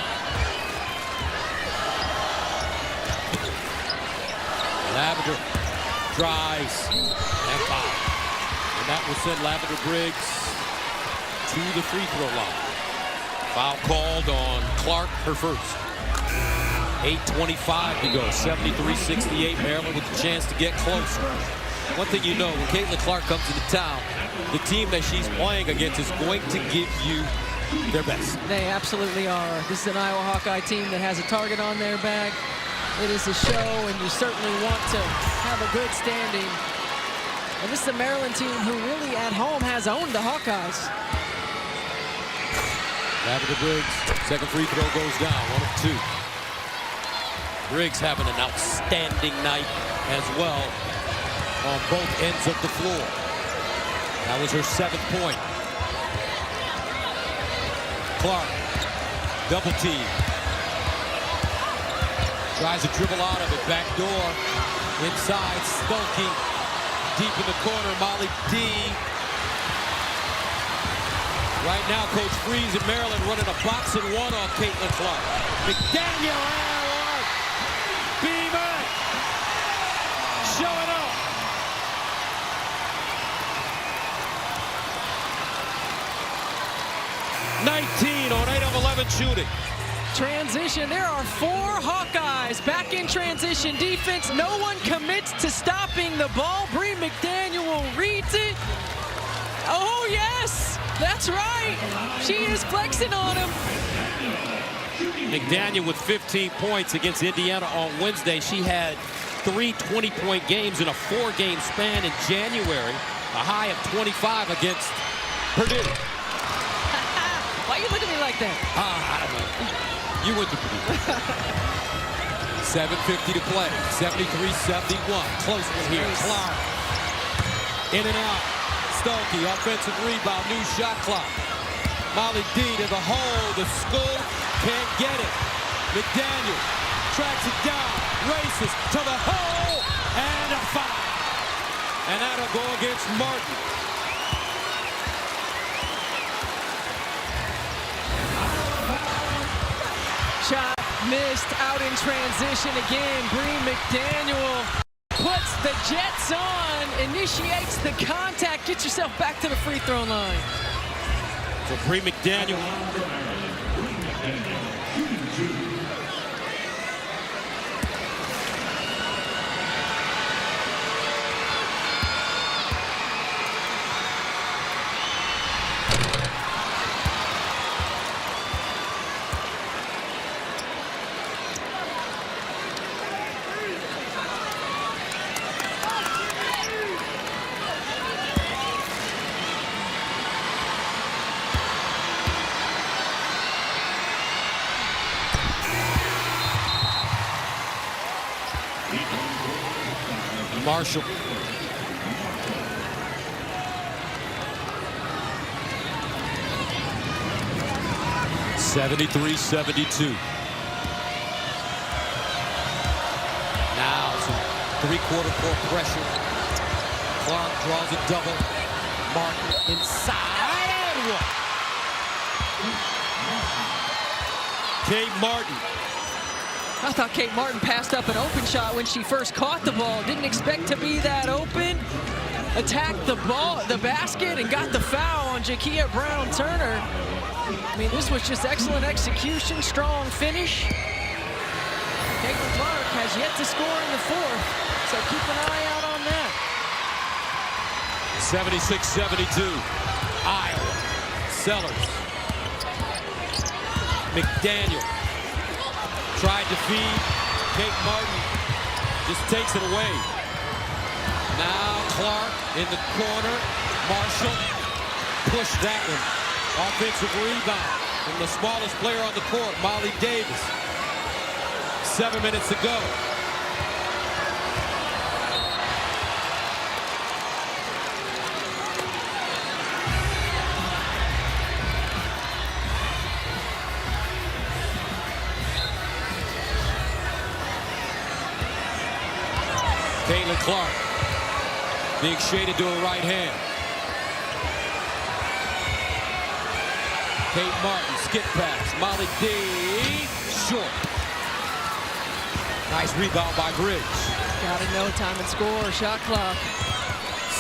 Lavender drives and foul. And that will send Lavender Briggs to the free throw line. Foul called on Clark, her first. 8:25 to go, 73-68. Maryland with a chance to get closer. One thing you know, when Caitlin Clark comes into town, the team that she's playing against is going to give you their best. They absolutely are. This is an Iowa Hawkeye team that has a target on their back. It is a show, and you certainly want to have a good standing. And this is a Maryland team who really at home has owned the Hawkeyes. Lavender Briggs, second free throw goes down, 1 of 2. Briggs having an outstanding night as well on both ends of the floor. That was her 7th point. Clark, double team. Tries to dribble out of it, back door. Inside, Stokey. Deep in the corner, Molly D. Right now, Coach Freeze in Maryland running a box and 1 on Caitlin Clark. McDaniel and Lark. Beeman showing up. $19 on 8 of 11 shooting. Transition, there are 4 Hawkeyes back in transition defense. No one commits to stopping the ball. Bree McDaniel reads it. Oh, yes, that's right. She is flexing on him. McDaniel with 15 points against Indiana on Wednesday. She had 3 20-point games in a 4-game span in January. A high of 25 against Purdue. Why you look at me like that? I don't know. You went to Purdue. 7:50 to play. 73-71. Close one here. Clark. In and out. Stokey, offensive rebound, new shot clock. Molly D to the hole. The scoop can't get it. McDaniel tracks it down. Races to the hole. And a foul. And that'll go against Martin. Shot missed out in transition again. Bree McDaniel puts the Jets on, initiates the contact. Get yourself back to the free throw line. So Bree McDaniel. Marshall. (73-72). Now some three-quarter court pressure. Clark draws a double. Martin inside and one. Kate Martin. I thought Kate Martin passed up an open shot when she first caught the ball. Didn't expect to be that open. Attacked the ball, the basket, and got the foul on Jakia Brown-Turner. I mean, this was just excellent execution, strong finish. Caitlin Clark has yet to score in the fourth, so keep an eye out on that. 76-72. Iowa. Sellers. McDaniel tried to feed. Kate Martin just takes it away. Now Clark in the corner. Marshall pushed that one. Offensive rebound from the smallest player on the court, Molly Davis. 7 minutes to go. Caitlin Clark being shaded to her right hand. Kate Martin, skip pass. Molly D, short. Nice rebound by Briggs. Gotta know time and score, shot clock.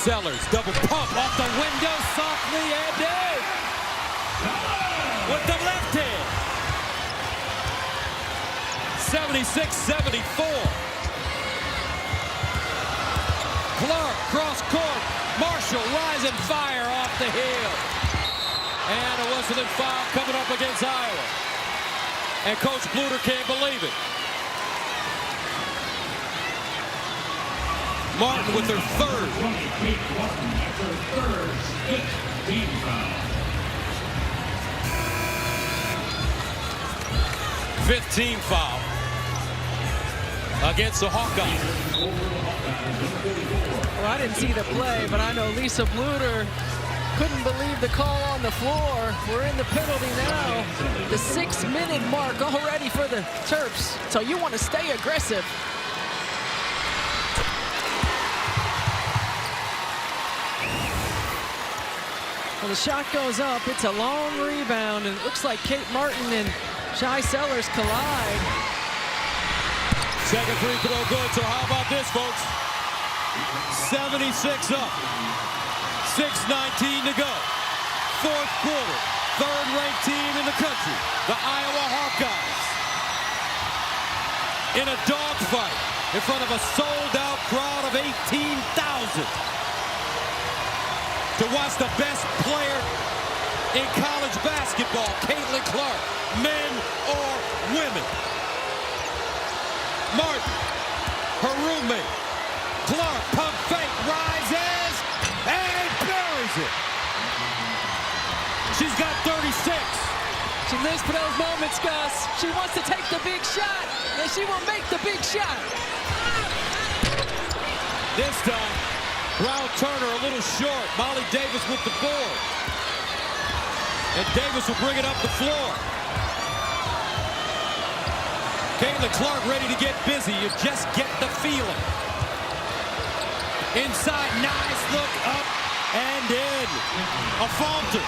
Sellers, double pump off the window, softly and in. With the left hand. 76-74. Clark, cross court. Marshall, rising fire off the heel. And a whistling foul coming up against Iowa. And Coach Bluter can't believe it. Martin with her third. 15th foul against the Hawkeyes. Well, I didn't see the play, but I know Lisa Bluter couldn't believe the call on the floor. We're in the penalty now. The 6-minute mark already for the Terps. So you want to stay aggressive. Well, the shot goes up. It's a long rebound, and it looks like Kate Martin and Shy Sellers collide. Second free throw good, so how about this, folks? 76 up. 6:19 to go. Fourth quarter. Third-ranked team in the country, the Iowa Hawkeyes. In a dogfight in front of a sold-out crowd of 18,000. To watch the best player in college basketball, Caitlin Clark, men or women. Martin, her roommate. Clark, pump fake, rises, and buries it. She's got 36. She lives for those moments, Gus. She wants to take the big shot, and she will make the big shot. This time, Brown-Turner a little short. Molly Davis with the board. And Davis will bring it up the floor. Caitlin Clark ready to get busy. You just get the feeling. Inside, nice look up and in. A falter.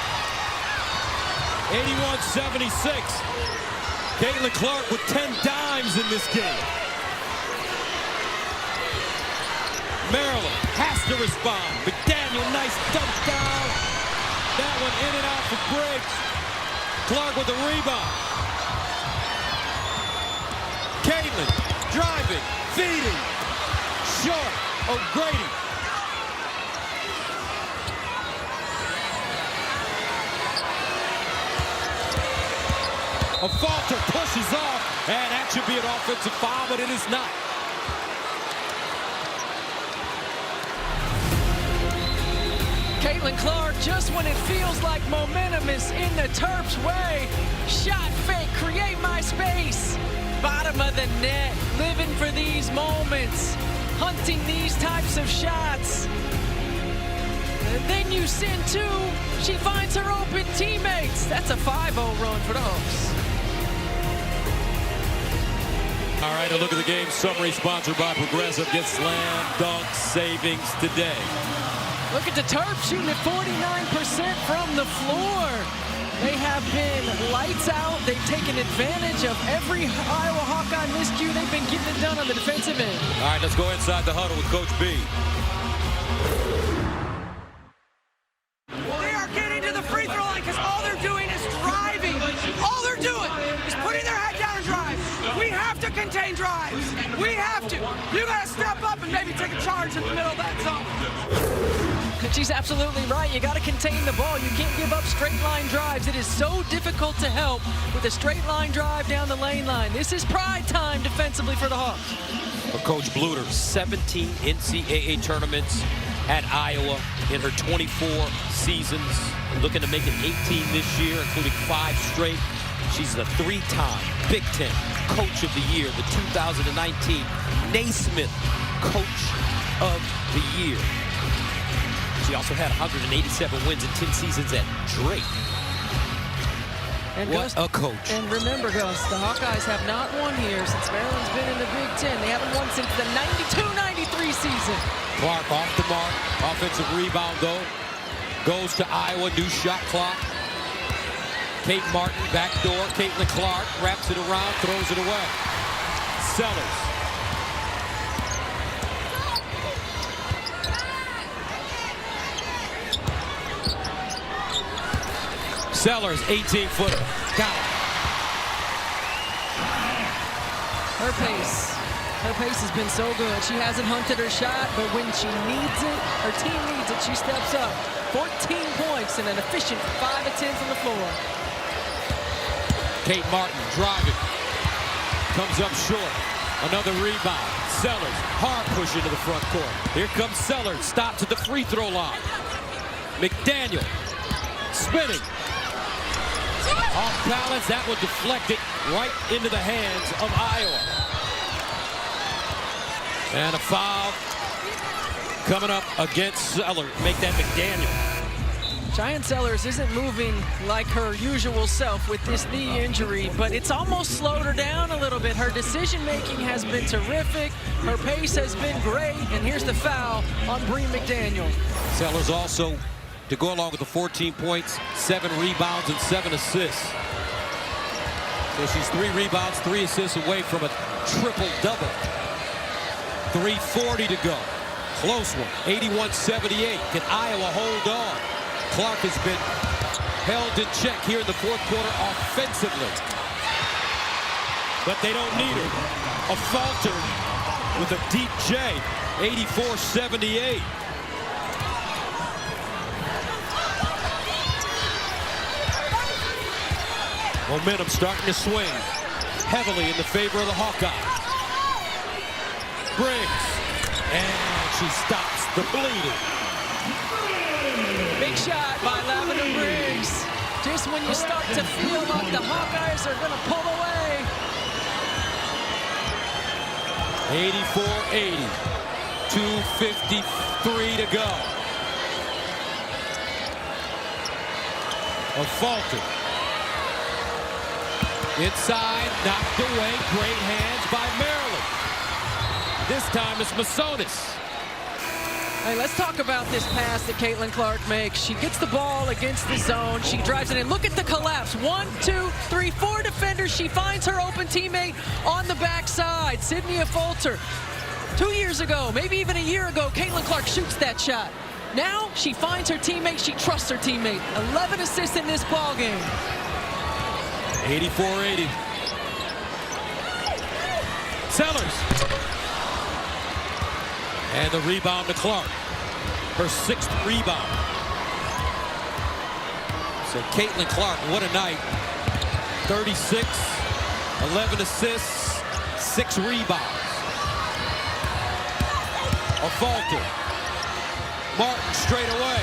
81-76. Caitlin Clark with 10 dimes in this game. Maryland has to respond. McDaniel, nice dump down. That one in and out for Briggs. Clark with the rebound. Caitlin driving, feeding. Short. O'Grady. A falter pushes off, and that should be an offensive foul, but it is not. Caitlin Clark, just when it feels like momentum is in the Terps' way. Shot fake, create my space. Bottom of the net, living for these moments. hunting these types of shots. And then you send two. She finds her open teammates. That's a 5-0 run for the Hawks. All right, a look at the game summary sponsored by Progressive. Get slam dunk savings today. Look at the Terps shooting at 49% from the floor. They have been lights out. They've taken advantage of every Iowa Hawkeye miscue. They've been getting it done on the defensive end. All right, let's go inside the huddle with Coach B. They are getting to the free throw line because all they're doing is driving. All they're doing is putting their head down and drive. We have to contain drives. We have to. You got to step up and maybe take a charge in the middle of that zone. She's absolutely right. You got to contain the ball. You can't give up straight line drives. It is so difficult to help with a straight line drive down the lane line. This is pride time defensively for the Hawks. For Coach Bluter, 17 NCAA tournaments at Iowa in her 24 seasons. Looking to make it 18 this year, including 5 straight. She's the 3-time Big Ten Coach of the Year, the 2019 Naismith Coach of the Year. She also had 187 wins in 10 seasons at Drake. And what Gus, a coach. And remember, Gus, the Hawkeyes have not won here since Maryland's been in the Big Ten. They haven't won since the 92-93 season. Clark off the mark. Offensive rebound, though. Goes to Iowa. New shot clock. Kate Martin, backdoor. Caitlin Clark wraps it around, throws it away. Sellers. Sellers, 18-footer. Got it. Her pace has been so good. She hasn't hunted her shot, but when she needs it, her team needs it, she steps up. 14 points and an efficient 5 of 10 from the floor. Kate Martin driving. Comes up short. Another rebound. Sellers, hard push into the front court. Here comes Sellers, stops at the free throw line. McDaniel, spinning. Off balance, that one deflected right into the hands of Iowa. And a foul coming up against Sellers. Make that McDaniel. Cheyenne Sellers isn't moving like her usual self with this knee injury, but it's almost slowed her down a little bit. Her decision-making has been terrific. Her pace has been great. And here's the foul on Bree McDaniel. Sellers also, to go along with the 14 points, 7 rebounds, and 7 assists. So she's 3 rebounds, 3 assists away from a triple-double. 3:40 to go. Close one, 81-78. Can Iowa hold on? Clark has been held in check here in the fourth quarter offensively. But they don't need her. A falter with a deep J, 84-78. Momentum starting to swing heavily in the favor of the Hawkeyes. Briggs, and she stops the bleeding. Big shot by Lavender Briggs. Just when you start to feel like the Hawkeyes are going to pull away. 84-80. 2:53 to go. A falter. Inside, knocked away. Great hands by Maryland. This time it's Masonis. Hey, let's talk about this pass that Caitlin Clark makes. She gets the ball against the zone. She drives it in. Look at the collapse. 1, 2, 3, 4 defenders. She finds her open teammate on the backside. Sydney Falter. 2 years ago, maybe even a year ago, Caitlin Clark shoots that shot. Now she finds her teammate. She trusts her teammate. 11 assists in this ball game. 84-80. Sellers. And the rebound to Clark. Her 6th rebound. So Caitlin Clark, what a night. 36, 11 assists, 6 rebounds. A falter. Martin straight away.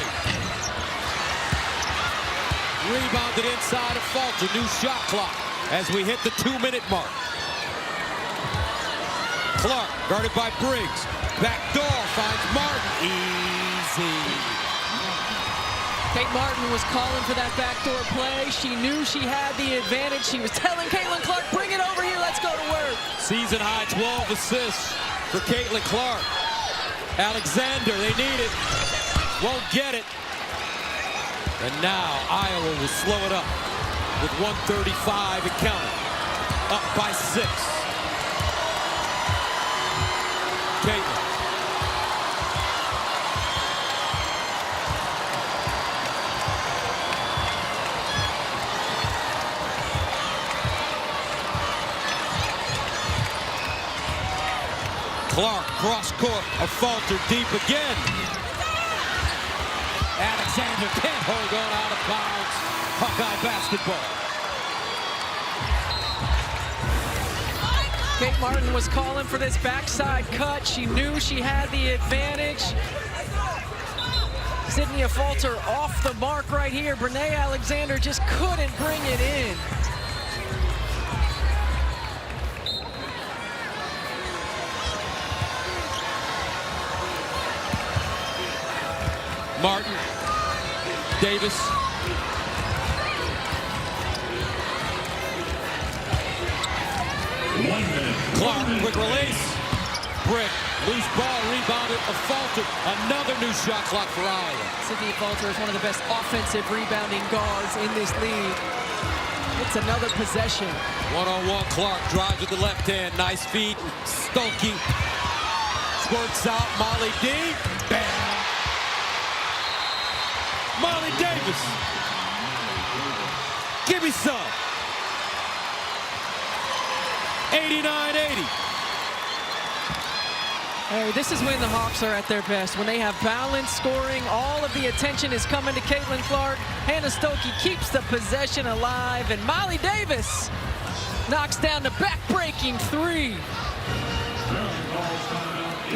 Rebounded inside of Falter. New shot clock as we hit the 2-minute mark. Clark guarded by Briggs. Back door finds Martin. Easy. Kate Martin was calling for that backdoor play. She knew she had the advantage. She was telling Caitlin Clark, bring it over here, let's go to work. Season high 12 assists for Caitlin Clark. Alexander, they need it. Won't get it. And now Iowa will slow it up with 1:35 and counting. Up by 6. Caitlin. Clark, cross court, a falter deep again. Alexander can't hold on, out of bounds. Hawkeye basketball. Kate Martin was calling for this backside cut. She knew she had the advantage. Sydney a falter off the mark right here. Brene Alexander just couldn't bring it in. Martin, Davis. Clark, quick release. Brick, loose ball, rebounded, a falter. Another new shot clock for Iowa. Sydney Falter is one of the best offensive rebounding guards in this league. It's another possession. One-on-one, Clark drives with the left hand. Nice feed. Stokey squirts out. Molly D. Bam. Molly Davis. Give me some. 89-80. Hey, this is when the Hawks are at their best. When they have balanced scoring, all of the attention is coming to Caitlin Clark. Hannah Stokey keeps the possession alive, and Molly Davis knocks down the back-breaking 3.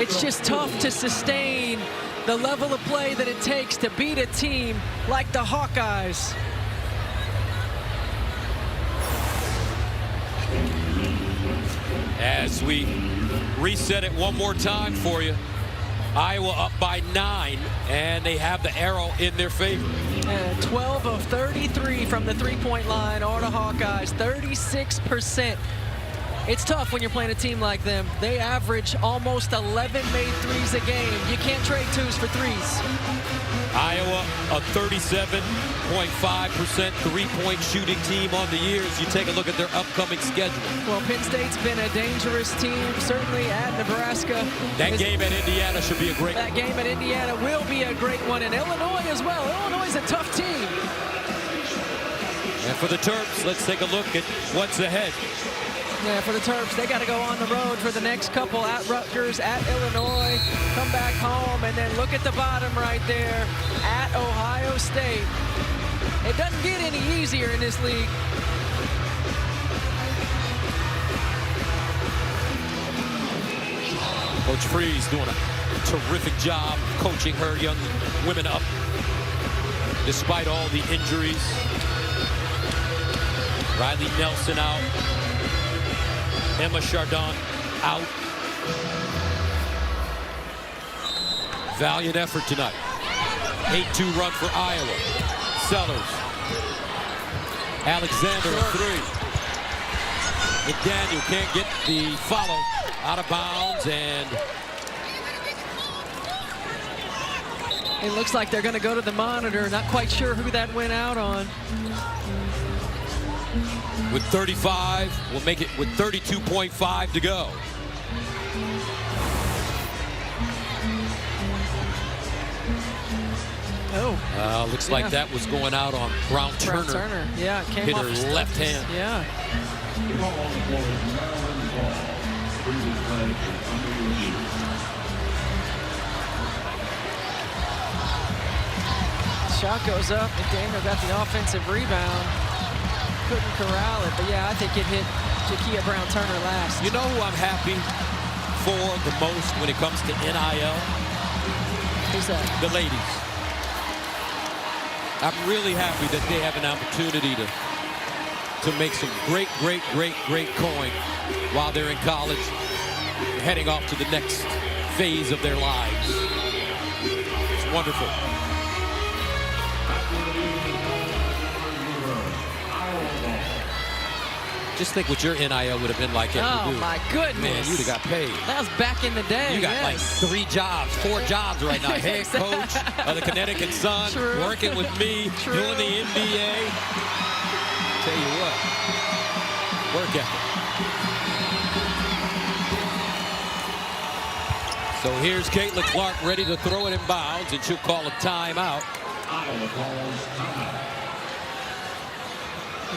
It's just tough to sustain the level of play that it takes to beat a team like the Hawkeyes. As we reset it one more time for you, Iowa up by 9, and they have the arrow in their favor. 12 of 33 from the three-point line are the Hawkeyes, 36%. It's tough when you're playing a team like them. They average almost 11 made threes a game. You can't trade 2s for 3s. Iowa, a 37.5% three-point shooting team on the year as you take a look at their upcoming schedule. Well, Penn State's been a dangerous team, certainly at Nebraska. That game at Indiana should be a great one. That game at Indiana will be a great one, and Illinois as well. Illinois is a tough team. And for the Terps, let's take a look at what's ahead. Yeah, for the Terps, they got to go on the road for the next couple at Rutgers, at Illinois, come back home, and then look at the bottom right there at Ohio State. It doesn't get any easier in this league. Coach Freeze doing a terrific job coaching her young women up despite all the injuries. Riley Nelson out. Emma Chardon out. Valiant effort tonight. 8-2 run for Iowa. Sellers. Alexander a 3. And Daniel can't get the follow. Out of bounds, and it looks like they're going to go to the monitor. Not quite sure who that went out on. With 35, we'll make it with 32.5 to go. Oh. Looks like that was going out on Brown Turner. Yeah, it came hit off her left hand. Yeah. Shot goes up, and Daniel got the offensive rebound. Couldn't corral it, but yeah, I think it hit Jakia Brown Turner last. You know who I'm happy for the most when it comes to NIL? Who's that? The ladies. I'm really happy that they have an opportunity to make some great coin while they're in college, heading off to the next phase of their lives. It's wonderful. Just think what your NIL would have been like at Oh, Purdue. my goodness. Man, you'd have got paid. That was back in the day. You got yes. like 3 jobs, 4 jobs right now. Head coach of the Connecticut Sun, True. working with me, True. doing the NBA. Tell you what, work ethic. So here's Caitlin Clark ready to throw it in bounds, and she'll call a timeout.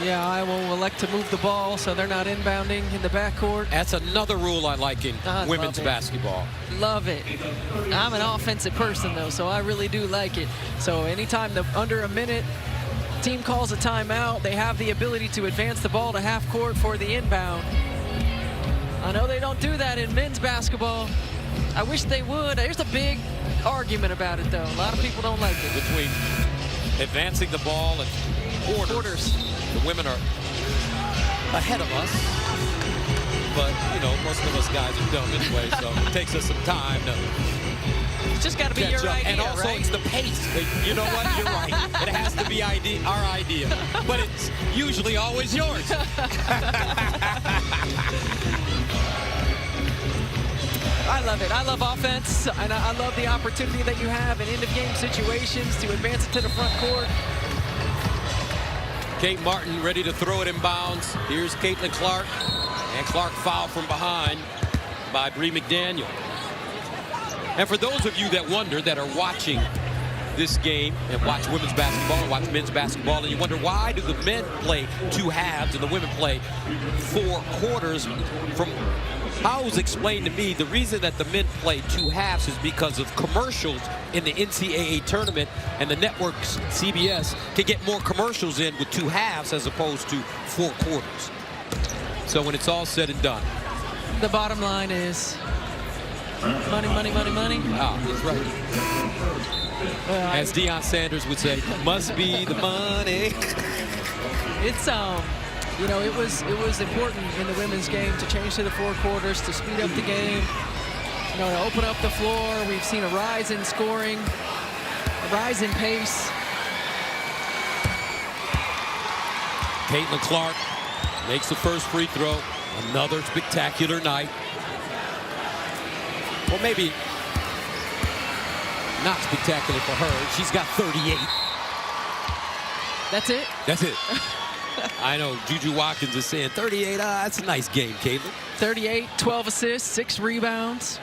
Yeah, Iowa will elect to move the ball so they're not inbounding in the backcourt. That's another rule I like in women's basketball. Love it. I'm an offensive person, though, so I really do like it. So anytime under a minute, team calls a timeout, they have the ability to advance the ball to half court for the inbound. I know they don't do that in men's basketball. I wish they would. There's a big argument about it, though. A lot of people don't like it. Between advancing the ball and quarters. The women are ahead of us, but, you know, most of us guys are dumb anyway, so it takes us some time to It's just got to be catch your up. idea, And also, right? it's the pace. You know what? You're right. It has to be our idea, but it's usually always yours. I love it. I love offense, and I love the opportunity that you have in end-of-game situations to advance it to the front court. Kate Martin ready to throw it in bounds. Here's Caitlin Clark. And Clark fouled from behind by Bree McDaniel. And for those of you that wonder, that are watching this game and watch women's basketball and watch men's basketball, and you wonder, why do the men play 2 halves and the women play 4 quarters? From how it was explained to me, the reason that the men play 2 halves is because of commercials in the NCAA tournament, and the networks, CBS, can get more commercials in with 2 halves as opposed to 4 quarters. So when it's all said and done, The bottom line is money, money, money, money. ah, he's right. As Deion Sanders would say, must be the money. It's you know, it was important in the women's game to change to the 4 quarters, to speed up the game, you know, to open up the floor. We've seen a rise in scoring, a rise in pace. Caitlin Clark makes the first free throw. Another spectacular night. Well, maybe not spectacular for her. She's got 38. That's it? That's it. I know Juju Watkins is saying 38. That's a nice game, Caitlin. 38, 12 assists, 6 rebounds.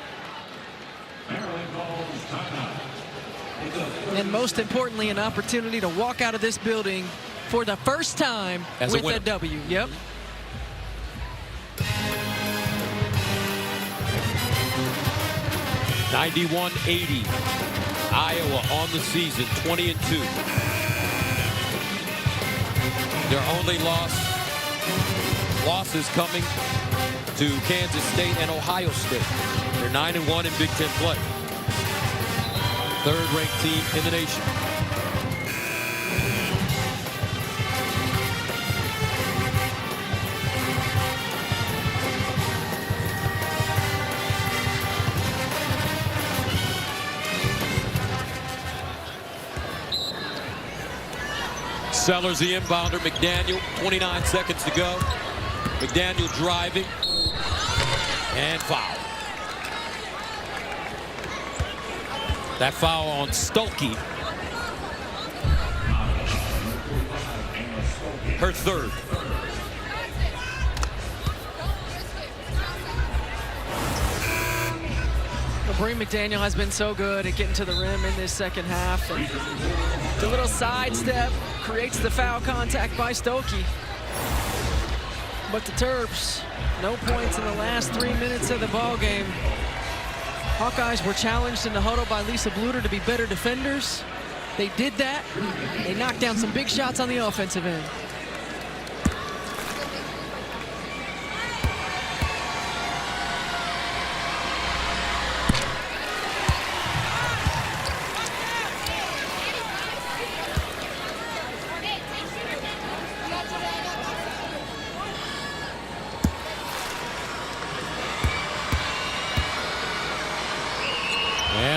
And most importantly, an opportunity to walk out of this building for the first time as with a winner. W. Yep. '91-80. Iowa on the season, 20-2. Their only losses coming to Kansas State and Ohio State. They're 9-1 in Big Ten play. 3rd-ranked team in the nation. Sellers the inbounder. McDaniel, 29 seconds to go. McDaniel driving and foul. That foul on Stolke. Her 3rd. Bree McDaniel has been so good at getting to the rim in this second half. And the little sidestep creates the foul contact by Stolke. But the Terps, no points in the last 3 minutes of the ball game. Hawkeyes were challenged in the huddle by Lisa Bluter to be better defenders. They did that. They knocked down some big shots on the offensive end.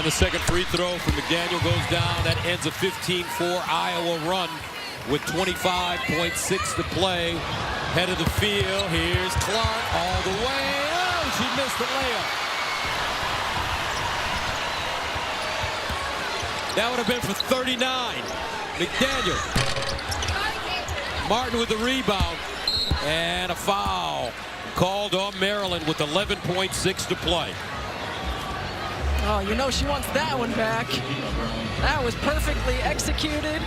And the second free throw from McDaniel goes down. That ends a 15-4 Iowa run with 25.6 to play. Head of the field. Here's Clark all the way. Oh, she missed the layup. That would have been for 39. McDaniel. Martin with the rebound. And a foul called on Maryland with 11.6 to play. Oh, you know she wants that one back. That was perfectly executed.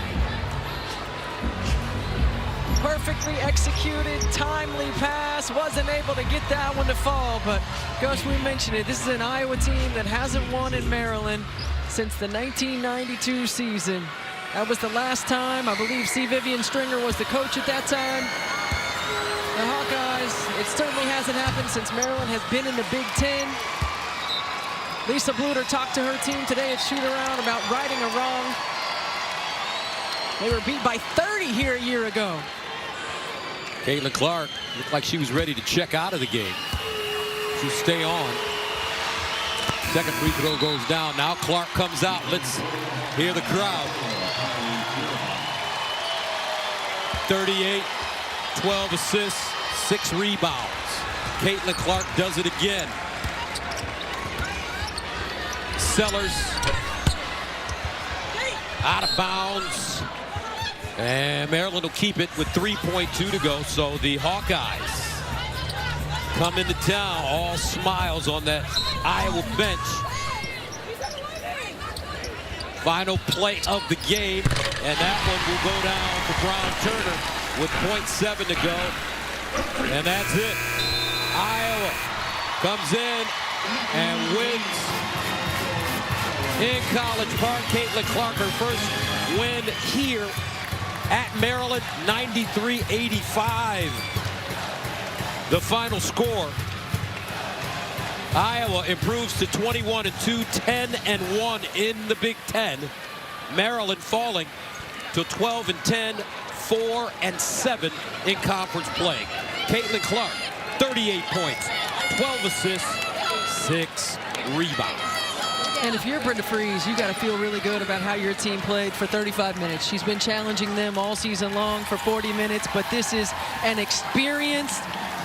Perfectly executed, timely pass. Wasn't able to get that one to fall, but Gus, we mentioned it. This is an Iowa team that hasn't won in Maryland since the 1992 season. That was the last time. I believe C. Vivian Stringer was the coach at that time. The Hawkeyes, it certainly hasn't happened since Maryland has been in the Big Ten. Lisa Bluter talked to her team today at shoot-around about righting a wrong. They were beat by 30 here a year ago. Caitlin Clark looked like she was ready to check out of the game. She'll stay on. Second free throw goes down. Now Clark comes out. Let's hear the crowd. 38, 12 assists, 6 rebounds. Caitlin Clark does it again. Sellers out of bounds. And Maryland will keep it with 3.2 to go. So the Hawkeyes come into town, all smiles on that Iowa bench. Final play of the game, and that one will go down for Brown Turner with 0.7 to go. And that's it. Iowa comes in and wins in College Park. Caitlin Clark, her first win here at Maryland, 93-85. The final score. Iowa improves to 21-2, 10-1 in the Big Ten. Maryland falling to 12-10, 4-7 in conference play. Caitlin Clark, 38 points, 12 assists, 6 rebounds. And if you're Brenda Freeze, you got to feel really good about how your team played for 35 minutes. She's been challenging them all season long for 40 minutes, but this is an experienced,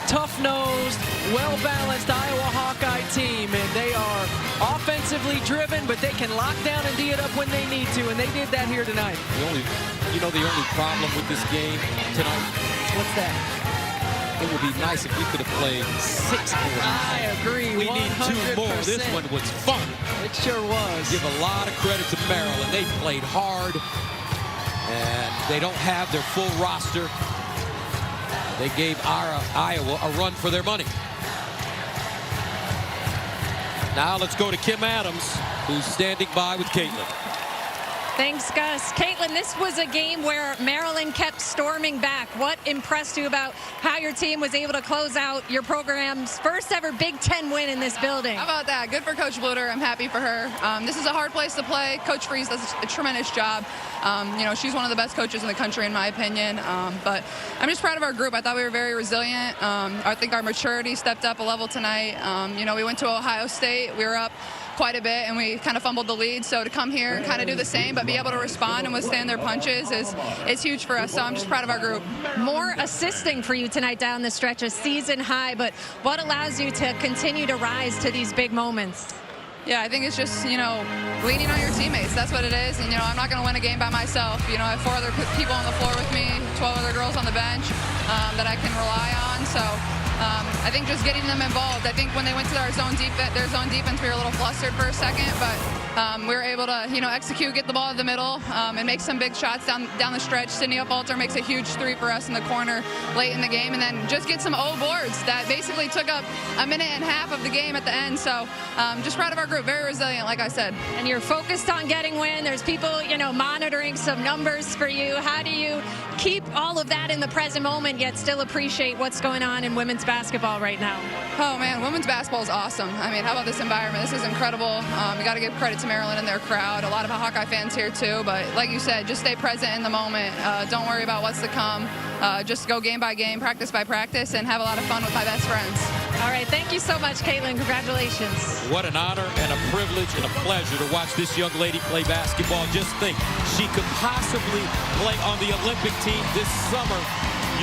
tough-nosed, well-balanced Iowa Hawkeye team, and they are offensively driven, but they can lock down and D it up when they need to, and they did that here tonight. The only problem with this game tonight? What's that? It would be nice if we could have played 6 more. I agree. We 100%. need 2 more. This one was fun. It sure was. Give a lot of credit to Maryland. They played hard, and they don't have their full roster. They gave Iowa a run for their money. Now let's go to Kim Adams, who's standing by with Caitlin. Thanks, Gus. Caitlin, this was a game where Maryland kept storming back. What impressed you about how your team was able to close out your program's first ever Big Ten win in this building? How about that? Good for Coach Bluter. I'm happy for her. This is a hard place to play. Coach Freeze does a tremendous job. She's one of the best coaches in the country, in my opinion. But I'm just proud of our group. I thought we were very resilient. I think our maturity stepped up a level tonight. We went to Ohio State. We were up quite a bit, and we kind of fumbled the lead. So to come here and kind of do the same, but be able to respond and withstand their punches is huge for us. So I'm just proud of our group. More assisting for you tonight down the stretch, a season high, but what allows you to continue to rise to these big moments? Yeah, I think it's just, leaning on your teammates. That's what it is. And, I'm not going to win a game by myself. I have 4 other people on the floor with me, 12 other girls on the bench that I can rely on. So I think just getting them involved. I think when they went to their zone defense, we were a little flustered for a second, but we were able to, execute, get the ball in the middle, and make some big shots down the stretch. Sydney Upalter makes a huge 3 for us in the corner late in the game, and then just get some boards that basically took up a minute and a half of the game at the end. So just proud of our group, very resilient, like I said. And you're focused on getting win. There's people, monitoring some numbers for you. How do you keep all of that in the present moment, yet still appreciate what's going on in women's basketball right now? Oh, man, women's basketball is awesome. I mean, how about this environment? This is incredible. You got to give credit to Maryland and their crowd. A lot of Hawkeye fans here, too. But like you said, just stay present in the moment. Don't worry about what's to come. Just go game by game, practice by practice, and have a lot of fun with my best friends. All right, thank you so much, Caitlin. Congratulations. What an honor and a privilege and a pleasure to watch this young lady play basketball. Just think, she could possibly play on the Olympic team this summer.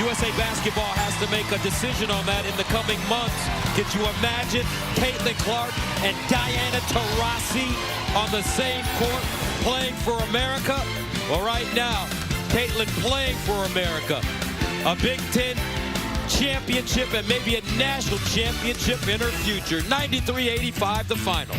USA Basketball has to make a decision on that in the coming months. Could you imagine Caitlin Clark and Diana Taurasi on the same court playing for America? Well, right now, Caitlin playing for America. A Big Ten championship and maybe a national championship in her future. 93-85 the final.